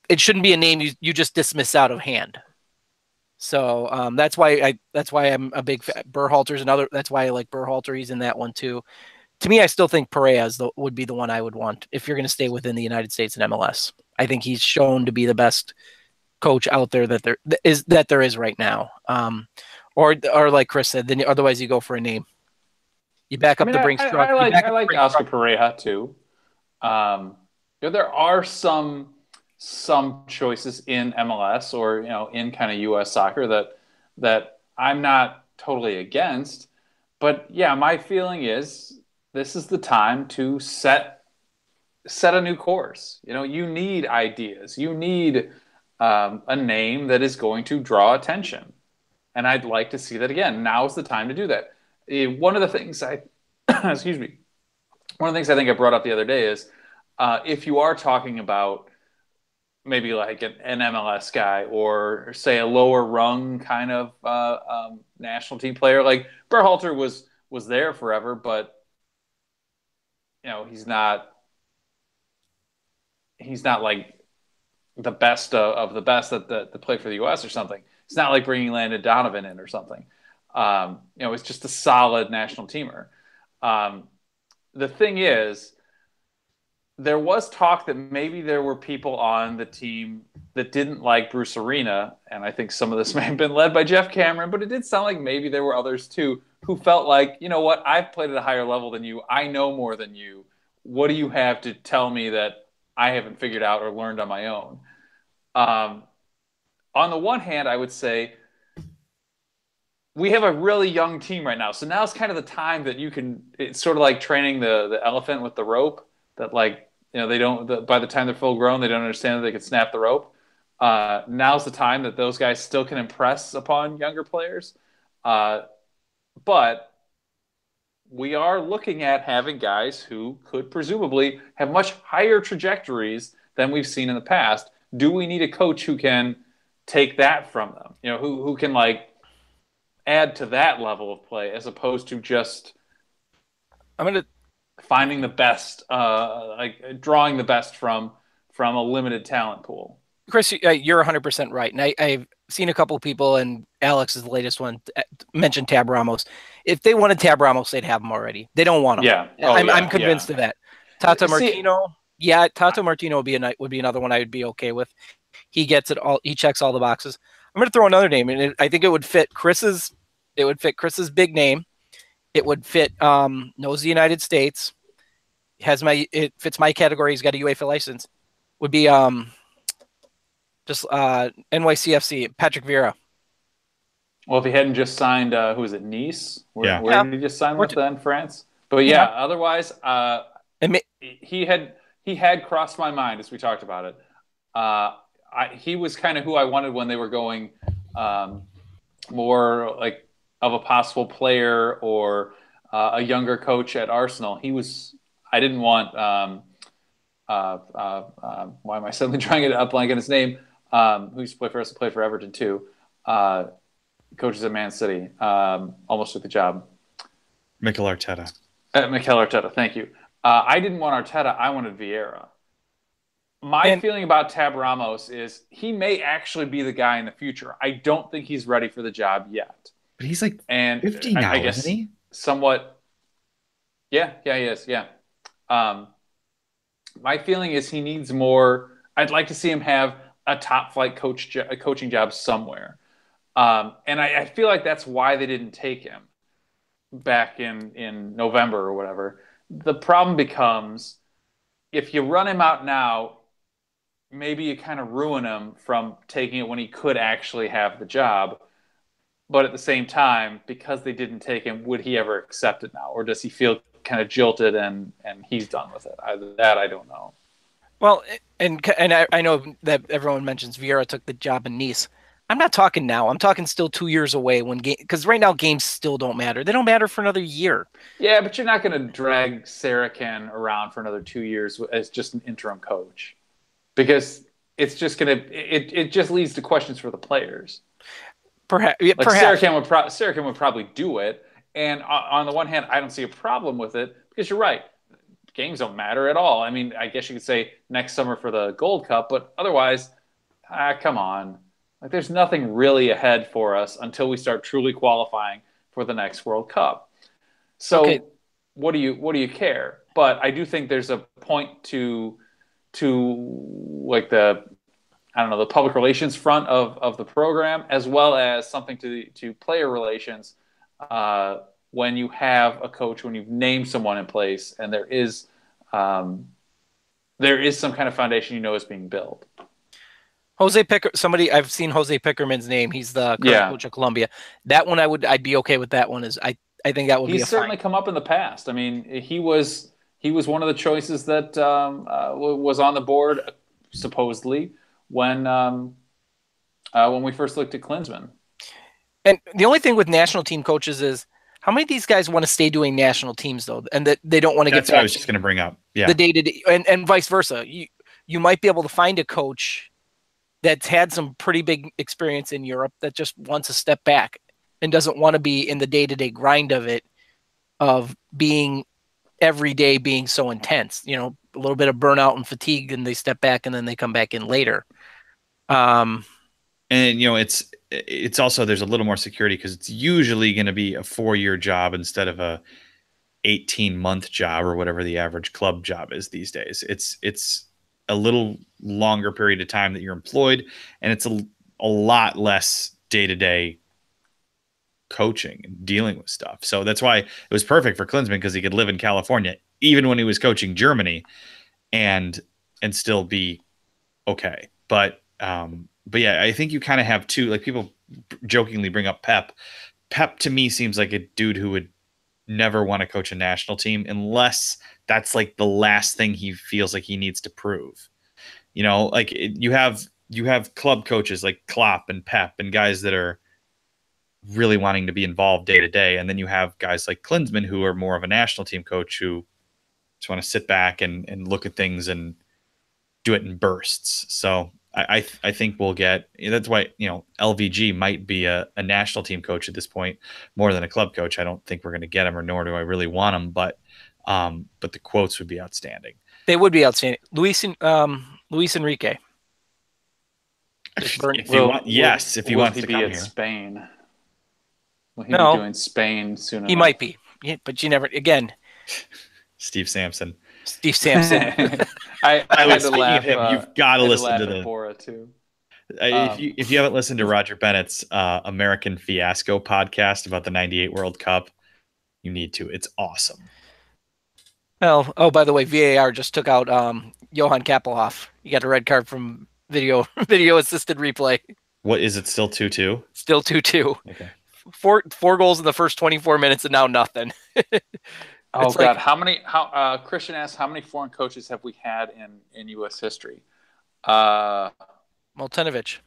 it shouldn't be a name you just dismiss out of hand. So that's why I'm a big fan. Berhalter's another. That's why I like Berhalter. He's in that one too. To me, I still think Perea would be the one I would want if you're going to stay within the United States and MLS. I think he's shown to be the best coach out there that there is right now. Or like Chris said, then otherwise you go for a name. You back up the Brinks truck. I like Oscar Pereja too. There are some choices in MLS or in kind of U.S. soccer that I'm not totally against, but yeah, my feeling is this is the time to set a new course. You need ideas. You need a name that is going to draw attention, and I'd like to see that again. Now is the time to do that. One of the things excuse me. One of the things I think I brought up the other day is if you are talking about maybe like an MLS guy or say a lower rung kind of national team player, like Berhalter was there forever, but he's not like the best of the best that play for the U.S. or something. It's not like bringing Landon Donovan in or something. It's just a solid national teamer. The thing is, there was talk that maybe there were people on the team that didn't like Bruce Arena, and I think some of this may have been led by Jeff Cameron, but it did sound like maybe there were others too who felt like, you know what, I've played at a higher level than you. I know more than you. What do you have to tell me that I haven't figured out or learned on my own? On the one hand, I would say we have a really young team right now. So now's kind of the time that it's sort of like training the elephant with the rope that they don't, by the time they're full grown, they don't understand that they can snap the rope. Now's the time that those guys still can impress upon younger players. But we are looking at having guys who could presumably have much higher trajectories than we've seen in the past. Do we need a coach who can take that from them? Who can add to that level of play as opposed to just finding the best, drawing the best from a limited talent pool. Chris, you're 100% right. And I've seen a couple of people, and Alex is the latest one, mentioned Tab Ramos. If they wanted Tab Ramos, they'd have him already. They don't want him. Yeah. I'm convinced of that. Tata Martino. Yeah, Tata Martino would be another one I would be okay with. He gets it all. He checks all the boxes. I'm going to throw another name, and I think it would fit Chris's. It would fit Chris's big name. It would fit. Knows the United States. It fits my category. He's got a UEFA license. Would be NYCFC, Patrick Vieira. Well, if he hadn't just signed, who is it, Nice? Where did he just sign with in France? But otherwise, he had crossed my mind as we talked about it. He was kind of who I wanted when they were going more like of a possible player or a younger coach at Arsenal. I didn't want why am I suddenly trying to blank on his name? Who used to play for us, played for Everton too. Coaches at Man City. Almost took the job. Mikel Arteta. Mikel Arteta, thank you. I didn't want Arteta. I wanted Vieira. My feeling about Tab Ramos is he may actually be the guy in the future. I don't think he's ready for the job yet. But he's like 50 and now, I guess isn't he? somewhat. Yeah, he is. Yeah. My feeling is he needs more. I'd like to see him have a top flight coaching job somewhere. And I feel like that's why they didn't take him back in November or whatever. The problem becomes if you run him out now, maybe you kind of ruin him from taking it when he could actually have the job. But at the same time, because they didn't take him, would he ever accept it now? Or does he feel kind of jilted and he's done with it? That I don't know. Well, and I know that everyone mentions Vieira took the job in Nice. I'm not talking now. I'm talking still 2 years away because right now games still don't matter. They don't matter for another year. Yeah, but you're not going to drag Sarakin around for another 2 years as just an interim coach because it's just going to it just leads to questions for the players. Perhaps Sarakin would probably do it, and on the one hand, I don't see a problem with it because you're right. Games don't matter at all. I mean, I guess you could say next summer for the Gold Cup, but otherwise, come on. Like, there's nothing really ahead for us until we start truly qualifying for the next World Cup. So, okay. What do you care? But I do think there's a point to like the public relations front of the program, as well as something to player relations. When you have a coach, when you've named someone in place, and there is some kind of foundation is being built. I've seen Jose Pickerman's name. He's the current coach of Colombia. That one I'd be okay with that one. I think that would be. He's certainly come up in the past. I mean, he was one of the choices that was on the board supposedly when we first looked at Klinsmann. And the only thing with national team coaches is how many of these guys want to stay doing national teams though, and that they don't want to get. That's what I was just going to bring up. Yeah, the day-to-day, and vice versa. You might be able to find a coach that's had some pretty big experience in Europe that just wants to step back and doesn't want to be in the day-to-day grind of being every day being so intense. A little bit of burnout and fatigue, and they step back and then they come back in later. And it's also there's a little more security because it's usually going to be a 4-year job instead of a 18-month job or whatever the average club job is these days. It's a little longer period of time that you're employed, and it's a lot less day-to-day coaching and dealing with stuff. So that's why it was perfect for Klinsmann, because he could live in California even when he was coaching Germany and still be okay. But yeah, I think you kind of have two, like people jokingly bring up Pep. Pep to me seems like a dude who would never want to coach a national team unless that's like the last thing he feels like he needs to prove. Like you have club coaches like Klopp and Pep and guys that are really wanting to be involved day to day. And then you have guys like Klinsmann who are more of a national team coach who just want to sit back and look at things and do it in bursts. So I think we'll get, that's why, LVG might be a national team coach at this point more than a club coach. I don't think we're going to get him, or nor do I really want him, but the quotes would be outstanding. They would be outstanding. Luis Enrique. If he wants to come here. Spain. Will he be doing Spain soon enough? He might be, but you never, again. Steve Sampson. I had to laugh. You've got to listen to the Bora too. If you haven't listened to Roger Bennett's American Fiasco podcast about the '98 World Cup, you need to. It's awesome. Well, by the way, VAR just took out Johan Kappelhoff. You got a red card from video assisted replay. What is it? Still 2-2? Still 2-2. Okay. Four goals in the first 24 minutes, and now nothing. Oh God! Christian asked, how many foreign coaches have we had in U.S. history? Moltenovich.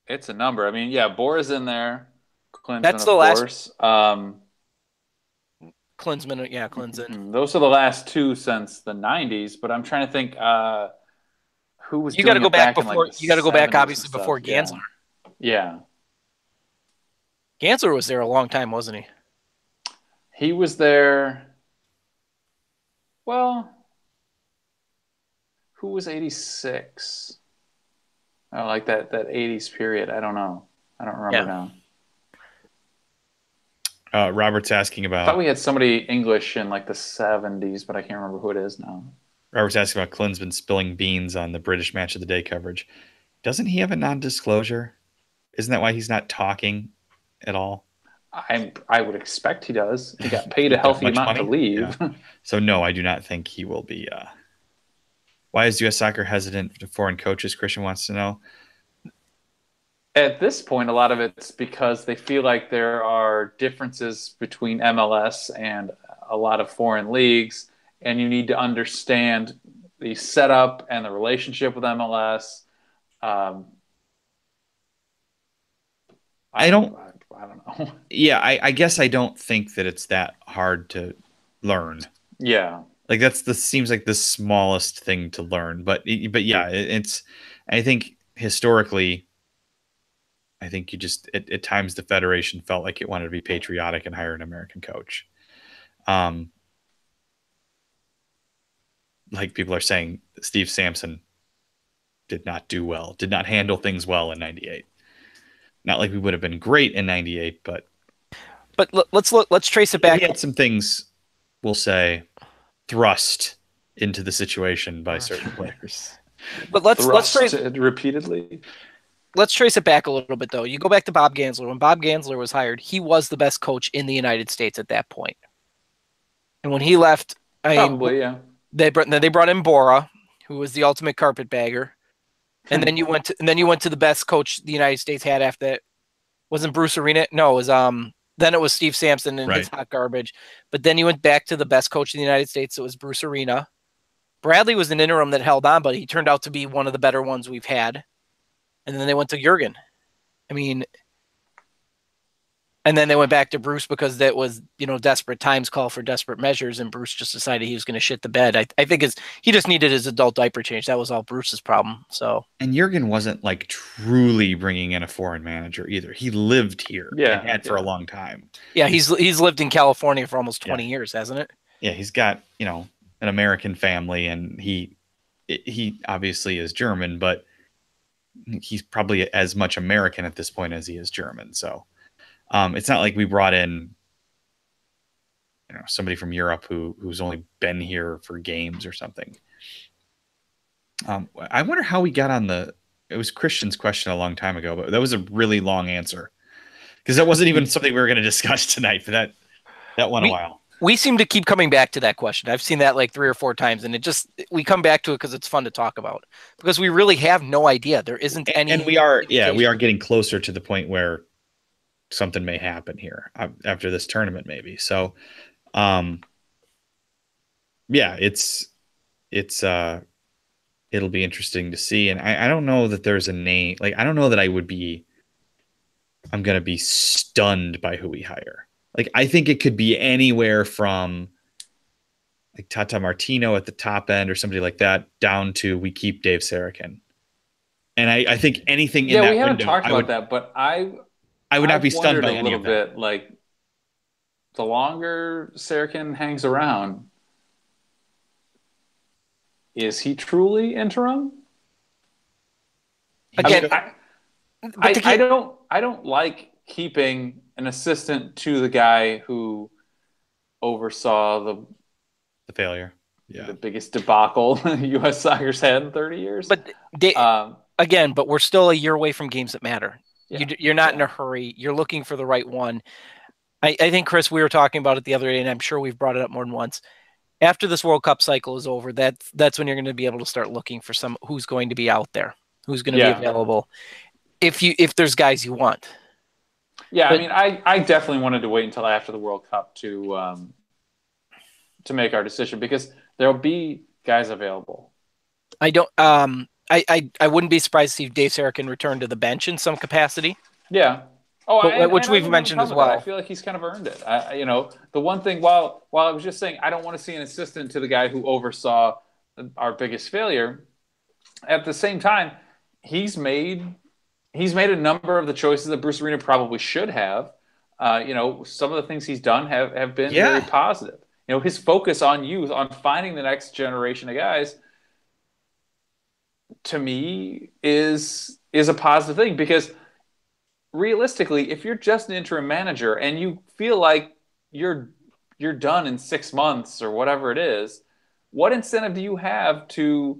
It's a number. I mean, yeah, Bora's in there. Klinsmann, That's the of last. Course. Klinsmann, yeah, Klinsmann. Those are the last two since the 90s, but I'm trying to think who was You got to doing go it back back in like before. the You got to go back, 70s and obviously, stuff. before Gansler. Yeah. Gansler was there a long time, wasn't he? He was there. Well, who was 86? Oh, like that 80s period. I don't know. I don't remember now. Robert's asking I about. thought we had somebody English in like the 70s, but I can't remember who it is now. Robert's asking about Klinsmann spilling beans on the British Match of the Day coverage. Doesn't he have a non-disclosure? Isn't that why he's not talking at all? I would expect he does. He got paid a healthy amount to leave. Yeah. So no, I do not think he will be. Why is U.S. soccer hesitant to foreign coaches? Christian wants to know. At this point, a lot of it's because they feel like there are differences between MLS and a lot of foreign leagues, and you need to understand the setup and the relationship with MLS. I don't know. Yeah, I guess I don't think that it's that hard to learn. Yeah, like seems like the smallest thing to learn, but yeah, it's. I think historically, I think you just at times the federation felt like it wanted to be patriotic and hire an American coach. Like people are saying, Steve Sampson did not do well, did not handle things well in '98. Not like we would have been great in '98, but let's trace it back. He had some things, we'll say, thrust into the situation by certain players. But let's trace it repeatedly. Let's trace it back a little bit, though. You go back to Bob Gansler. When Bob Gansler was hired, he was the best coach in the United States at that point. And when he left, yeah, they brought in Bora, who was the ultimate carpetbagger. And then you went to the best coach the United States had after that. Wasn't Bruce Arena? No, it was then it was Steve Sampson and his hot garbage. But then you went back to the best coach in the United States. It was Bruce Arena. Bradley was an interim that held on, but he turned out to be one of the better ones we've had. And then they went to Jurgen. I mean, and then they went back to Bruce because that was, desperate times call for desperate measures, and Bruce just decided he was going to shit the bed. I think he just needed his adult diaper change. That was all Bruce's problem. So, and Jurgen wasn't like truly bringing in a foreign manager either. He lived here, and had for a long time. Yeah, he's lived in California for almost 20 years, hasn't it? Yeah, he's got an American family, and he obviously is German, but he's probably as much American at this point as he is German. So. It's not like we brought in, somebody from Europe who's only been here for games or something. I wonder how we got on it was Christian's question a long time ago, but that was a really long answer because that wasn't even something we were going to discuss tonight. But that went a while. We seem to keep coming back to that question. I've seen that like 3 or 4 times, and we come back to it because it's fun to talk about because we really have no idea. There isn't any, and we are getting closer to the point where something may happen here after this tournament, maybe. So, it'll be interesting to see. And I don't know that there's a name. Like, I don't know that I'm going to be stunned by who we hire. Like, I think it could be anywhere from like Tata Martino at the top end or somebody like that down to we keep Dave Sarakin. And I think anything in that window. Yeah, we haven't talked about that, but I would not be stunned by any of that. A little bit, like the longer Sarakin hangs around, is he truly interim? Again, I don't like keeping an assistant to the guy who oversaw the failure, the biggest debacle U.S. soccer's had in 30 years. But but we're still a year away from games that matter. Yeah. You're not in a hurry. You're looking for the right one. I think, Chris, we were talking about it the other day, and I'm sure we've brought it up more than once. After this World Cup cycle is over, that's when you're going to be able to start looking for who's going to be out there, who's going to be available, if there's guys you want. Yeah, but, I definitely wanted to wait until after the World Cup to make our decision because there'll be guys available. I don't. I wouldn't be surprised to see Dave Sarakin return to the bench in some capacity. Yeah. Oh, which I we've wouldn't have a mentioned as problem with that. I well. feel like he's kind of earned it. The one thing, while I was just saying, I don't want to see an assistant to the guy who oversaw our biggest failure. At the same time, he's made a number of the choices that Bruce Arena probably should have. Some of the things he's done have been very Yeah. positive. His focus on youth, on finding the next generation of guys, to me is a positive thing because realistically, if you're just an interim manager and you feel like you're done in 6 months or whatever it is, what incentive do you have to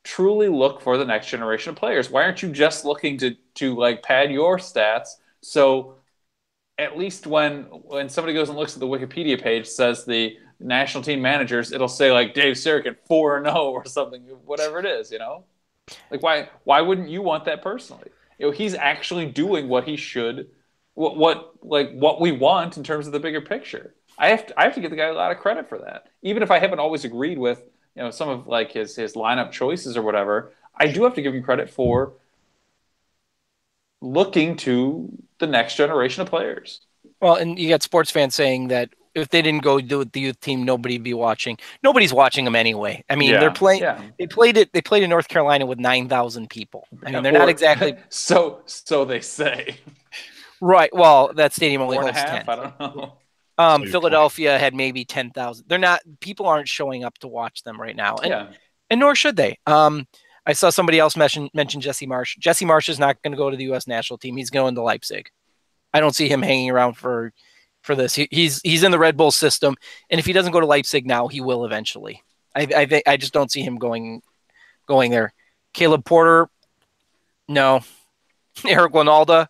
truly look for the next generation of players? Why aren't you just looking to like pad your stats so at least when somebody goes and looks at the Wikipedia page, says the national team managers, it'll say like Dave Sarakin 4-0 or something, whatever it is, Like why wouldn't you want that personally? He's actually doing what he should, what we want in terms of the bigger picture. I have to give the guy a lot of credit for that, even if I haven't always agreed with some of like his lineup choices or whatever. I do have to give him credit for looking to the next generation of players. Well, and you got sports fans saying that if they didn't go do it with the youth team, nobody'd be watching. Nobody's watching them anyway. I mean, they're playing. Yeah. They played it. They played in North Carolina with 9,000 people. I mean, they're not exactly so they say. right. Well, that stadium only 4.5. holds 10. I don't know. Philadelphia had maybe 10,000. They're not. People aren't showing up to watch them right now, and nor should they. I saw somebody else mention Jesse Marsh. Jesse Marsh is not going to go to the U.S. national team. He's going to Leipzig. I don't see him hanging around for this. He's in the Red Bull system, and if he doesn't go to Leipzig now, he will eventually. I just don't see him going there. Caleb Porter, no. Eric Winalda.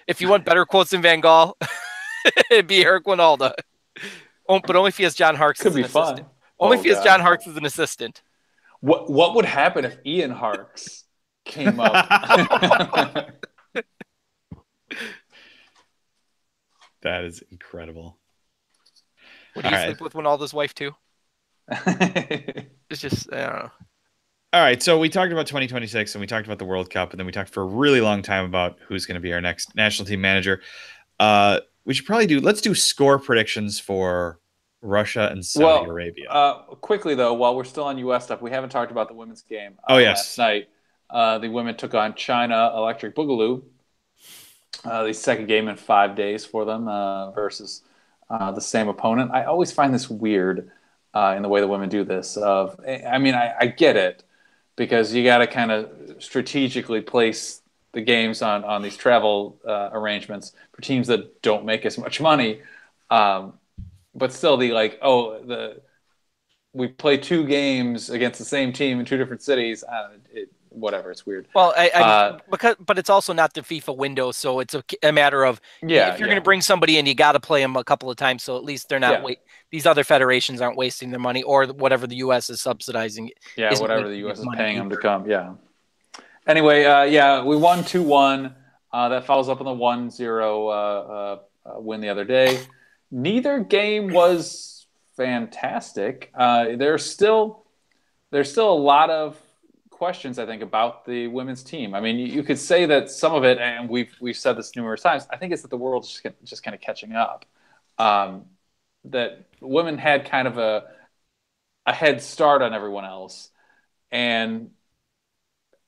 If you want better quotes than Van Gaal, it'd be Eric Winalda. But only if he has John Harkes as an assistant. Only if he has John Harkes as an assistant. What would happen if Ian Harkes came up? That is incredible. Would he sleep with Winalda's wife too? It's just, I don't know. All right, so we talked about 2026 and we talked about the World Cup, and then we talked for a really long time about who's going to be our next national team manager. We should probably let's do score predictions for Russia and Saudi Arabia. Quickly though, while we're still on U.S. stuff, we haven't talked about the women's game. Yes. Last night, the women took on China Electric Boogaloo. The second game in 5 days for them versus the same opponent. I always find this weird in the way the women do this. I get it because you got to kind of strategically place the games on these travel arrangements for teams that don't make as much money. But still, we play 2 games against the same team in 2 different cities. Whatever, it's weird. Well, but it's also not the FIFA window, so it's a matter of if you're going to bring somebody in, you got to play them a couple of times, so at least they're not these other federations aren't wasting their money, or whatever the U.S. is subsidizing. Yeah, whatever the U.S. is paying them to come. Yeah. Anyway, we won 2-1. That follows up on the 1-0 win the other day. Neither game was fantastic. There's still a lot of questions, I think, about the women's team. I mean, you could say that some of it, and we've said this numerous times, I think it's that the world's just kind of catching up. That women had kind of a head start on everyone else, and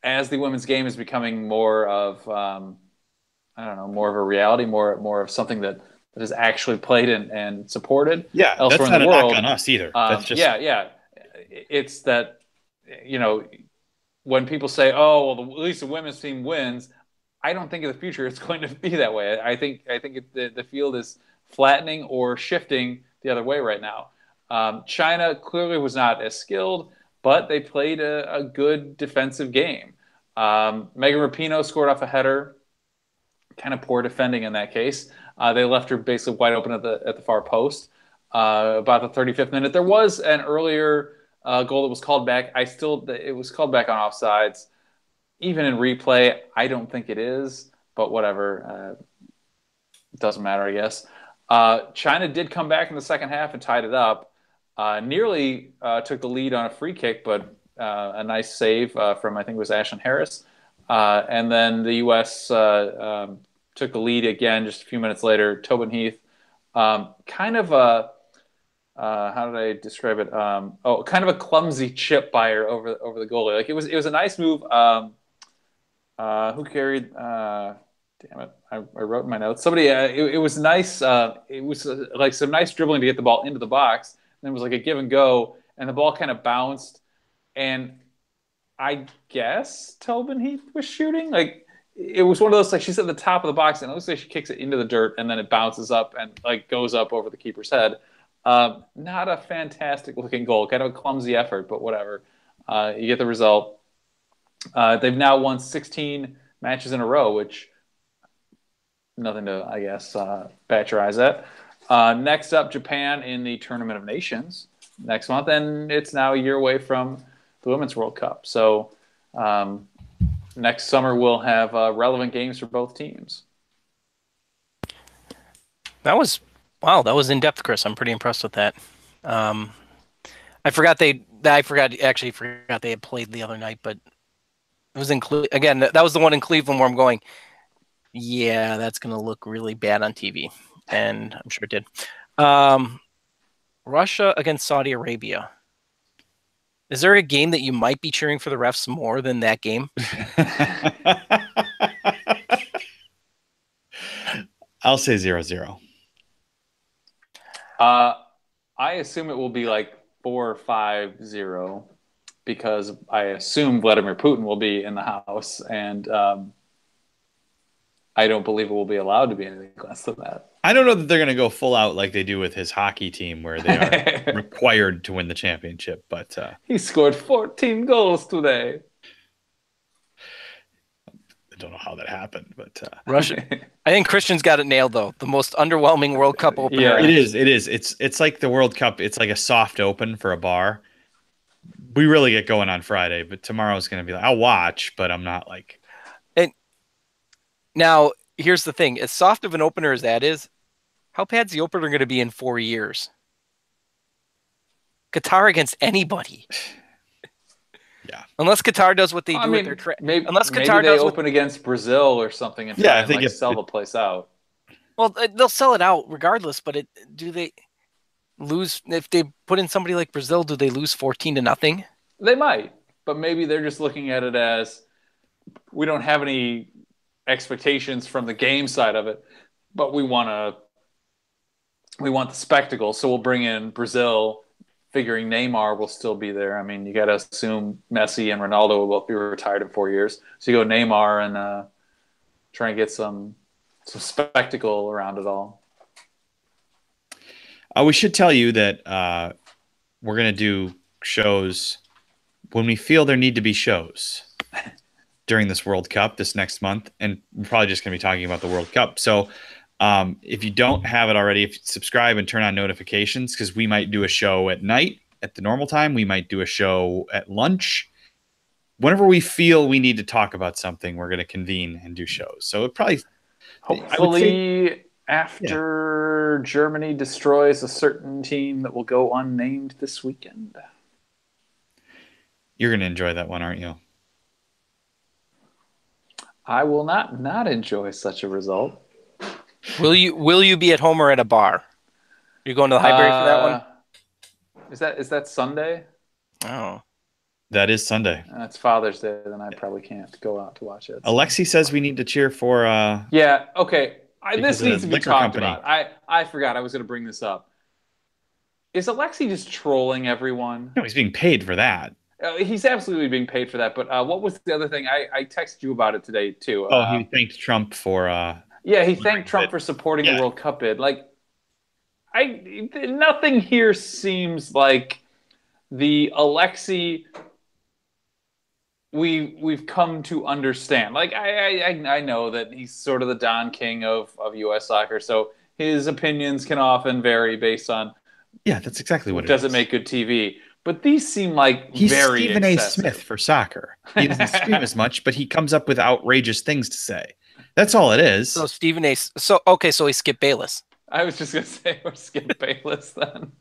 as the women's game is becoming more of more of a reality, more of something that is actually played and supported. Yeah, elsewhere that's not in the world, a knock on us either. That's just It's that when people say, "Oh, well, at least the women's team wins," I don't think in the future it's going to be that way. I think the field is flattening or shifting the other way right now. China clearly was not as skilled, but they played a good defensive game. Megan Rapinoe scored off a header. Kind of poor defending in that case. They left her basically wide open at the far post. About the 35th minute, there was an earlier goal that was called back. It was called back on offsides. Even in replay, I don't think it is, but whatever. It doesn't matter, I guess. China did come back in the second half and tied it up. Nearly took the lead on a free kick, but a nice save from, I think it was Ashlyn Harris. And then the U.S. took the lead again just a few minutes later. Tobin Heath, kind of a how did I describe it? Kind of a clumsy chip by her over the goalie. Like it was a nice move. Who carried? Damn it! I wrote in my notes. Somebody. It was nice. It was like some nice dribbling to get the ball into the box. And it was like a give and go, and the ball kind of bounced. And I guess Tobin Heath was shooting. Like it was one of those, like she's at the top of the box, and it looks like she kicks it into the dirt, and then it bounces up and like goes up over the keeper's head. Not a fantastic looking goal, kind of a clumsy effort, but whatever. You get the result. They've now won 16 matches in a row, which nothing to, I guess, patronize at. Next up, Japan in the Tournament of Nations next month, and it's now a year away from the Women's World Cup. So next summer we'll have relevant games for both teams. That was in depth, Chris. I'm pretty impressed with that. I forgot they had played the other night, but it was again. That was the one in Cleveland where I'm going, yeah, that's going to look really bad on TV, and I'm sure it did. Russia against Saudi Arabia. Is there a game that you might be cheering for the refs more than that game? I'll say 0-0. I assume it will be like 4-5-0 because I assume Vladimir Putin will be in the house, and I don't believe it will be allowed to be anything less than that. I don't know that they're going to go full out like they do with his hockey team, where they are required to win the championship. But he scored 14 goals today. I don't know how that happened, but Russia. I think Christian's got it nailed, though. The most underwhelming World Cup opener. Yeah, it is. It is. It's like the World Cup. It's like a soft open for a bar. We really get going on Friday, but tomorrow's going to be like, I'll watch, but I'm not like. And now here's the thing: as soft of an opener as that is, how bad's the opener going to be in 4 years? Qatar against anybody. Yeah, unless Qatar does what they do with their unless Qatar does open against Brazil or something and try and sell the place out. Well, they'll sell it out regardless. But do they lose if they put in somebody like Brazil? Do they lose 14-0? They might, but maybe they're just looking at it as we don't have any expectations from the game side of it, but we want the spectacle, so we'll bring in Brazil. Figuring Neymar will still be there. I mean, you got to assume Messi and Ronaldo will both be retired in 4 years. So you go Neymar and try and get some spectacle around it all. We should tell you that we're going to do shows when we feel there need to be shows during this World Cup this next month. And we're probably just going to be talking about the World Cup. So if you don't have it already, if you subscribe and turn on notifications, because we might do a show at night at the normal time. We might do a show at lunch. Whenever we feel we need to talk about something, we're going to convene and do shows. So it probably, hopefully, after Germany destroys a certain team that will go unnamed this weekend. You're going to enjoy that one, aren't you? I will not enjoy such a result. Will you be at home or at a bar? You're going to the Highbury for that one? Is that Sunday? Oh. That is Sunday. It's Father's Day, then I probably can't go out to watch it. So. Alexi says we need to cheer for yeah, okay. This needs to be talked company. about. I forgot I was going to bring this up. Is Alexi just trolling everyone? No, he's being paid for that. He's absolutely being paid for that. But what was the other thing? I texted you about it today, too. He thanked Trump for... yeah, he thanked Trump for supporting the World Cup bid. Like, nothing here seems like the Alexi we've come to understand. Like, I know that he's sort of the Don King of U.S. soccer, so his opinions can often vary based on... Yeah, that's exactly what it doesn't make good TV. But these seem like he's very Stephen excessive. A. Smith for soccer. He doesn't scream as much, but he comes up with outrageous things to say. That's all it is. So Stephen A. So he's Skip Bayless. I was just gonna say we're Skip Bayless then.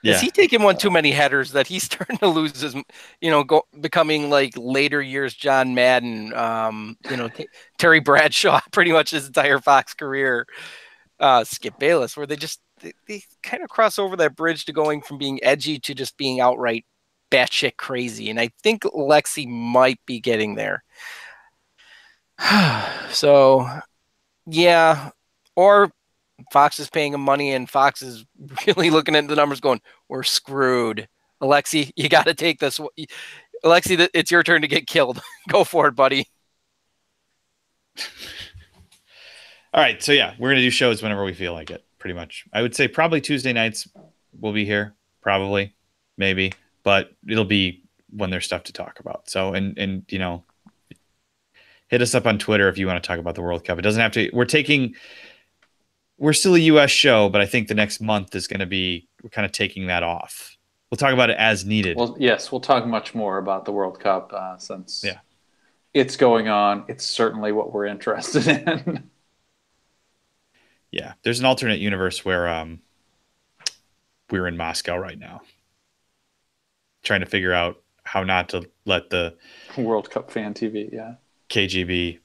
Yeah. Is he taking one too many headers that he's starting to lose his, becoming like later years John Madden, Terry Bradshaw, pretty much his entire Fox career, Skip Bayless, where they kind of cross over that bridge to going from being edgy to just being outright batshit crazy. And I think Lexi might be getting there. So, yeah. Or Fox is paying him money and Fox is really looking at the numbers going, we're screwed. Alexi, you got to take this. Alexi, it's your turn to get killed. Go for it, buddy. All right. So, yeah, we're going to do shows whenever we feel like it, pretty much. I would say probably Tuesday nights we'll be here. Probably. Maybe. But it'll be when there's stuff to talk about. So, and hit us up on Twitter if you want to talk about the World Cup. It doesn't have to. We're still a U.S. show, but I think the next month is going to be, we're kind of taking that off. We'll talk about it as needed. Well, yes, we'll talk much more about the World Cup since it's going on. It's certainly what we're interested in. Yeah, there's an alternate universe where we're in Moscow right now, trying to figure out how not to let the World Cup fan TV, yeah, KGB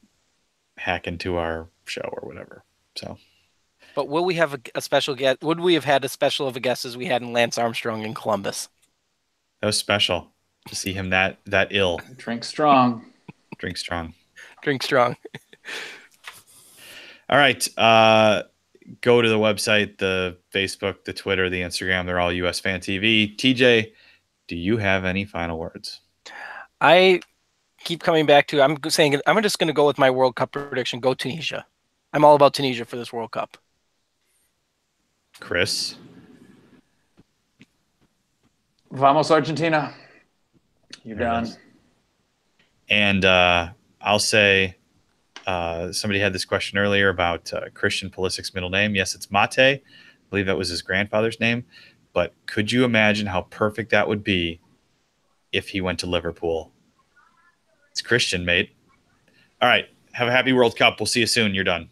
hack into our show or whatever. So. But will we have a special guest? Would we have had as special of a guest as we had in Lance Armstrong in Columbus? That was special to see him that ill. Drink strong. Drink strong. Drink strong. All right. Go to the website, the Facebook, the Twitter, the Instagram. They're all USfanTV. TJ, do you have any final words? I keep coming back to, I'm just going to go with my World Cup prediction. Go Tunisia. I'm all about Tunisia for this World Cup. Chris? Vamos, Argentina. You're done. And I'll say, somebody had this question earlier about Christian Pulisic's middle name. Yes, it's Mate. I believe that was his grandfather's name. But could you imagine how perfect that would be if he went to Liverpool? It's Christian, mate. All right. Have a happy World Cup. We'll see you soon. You're done.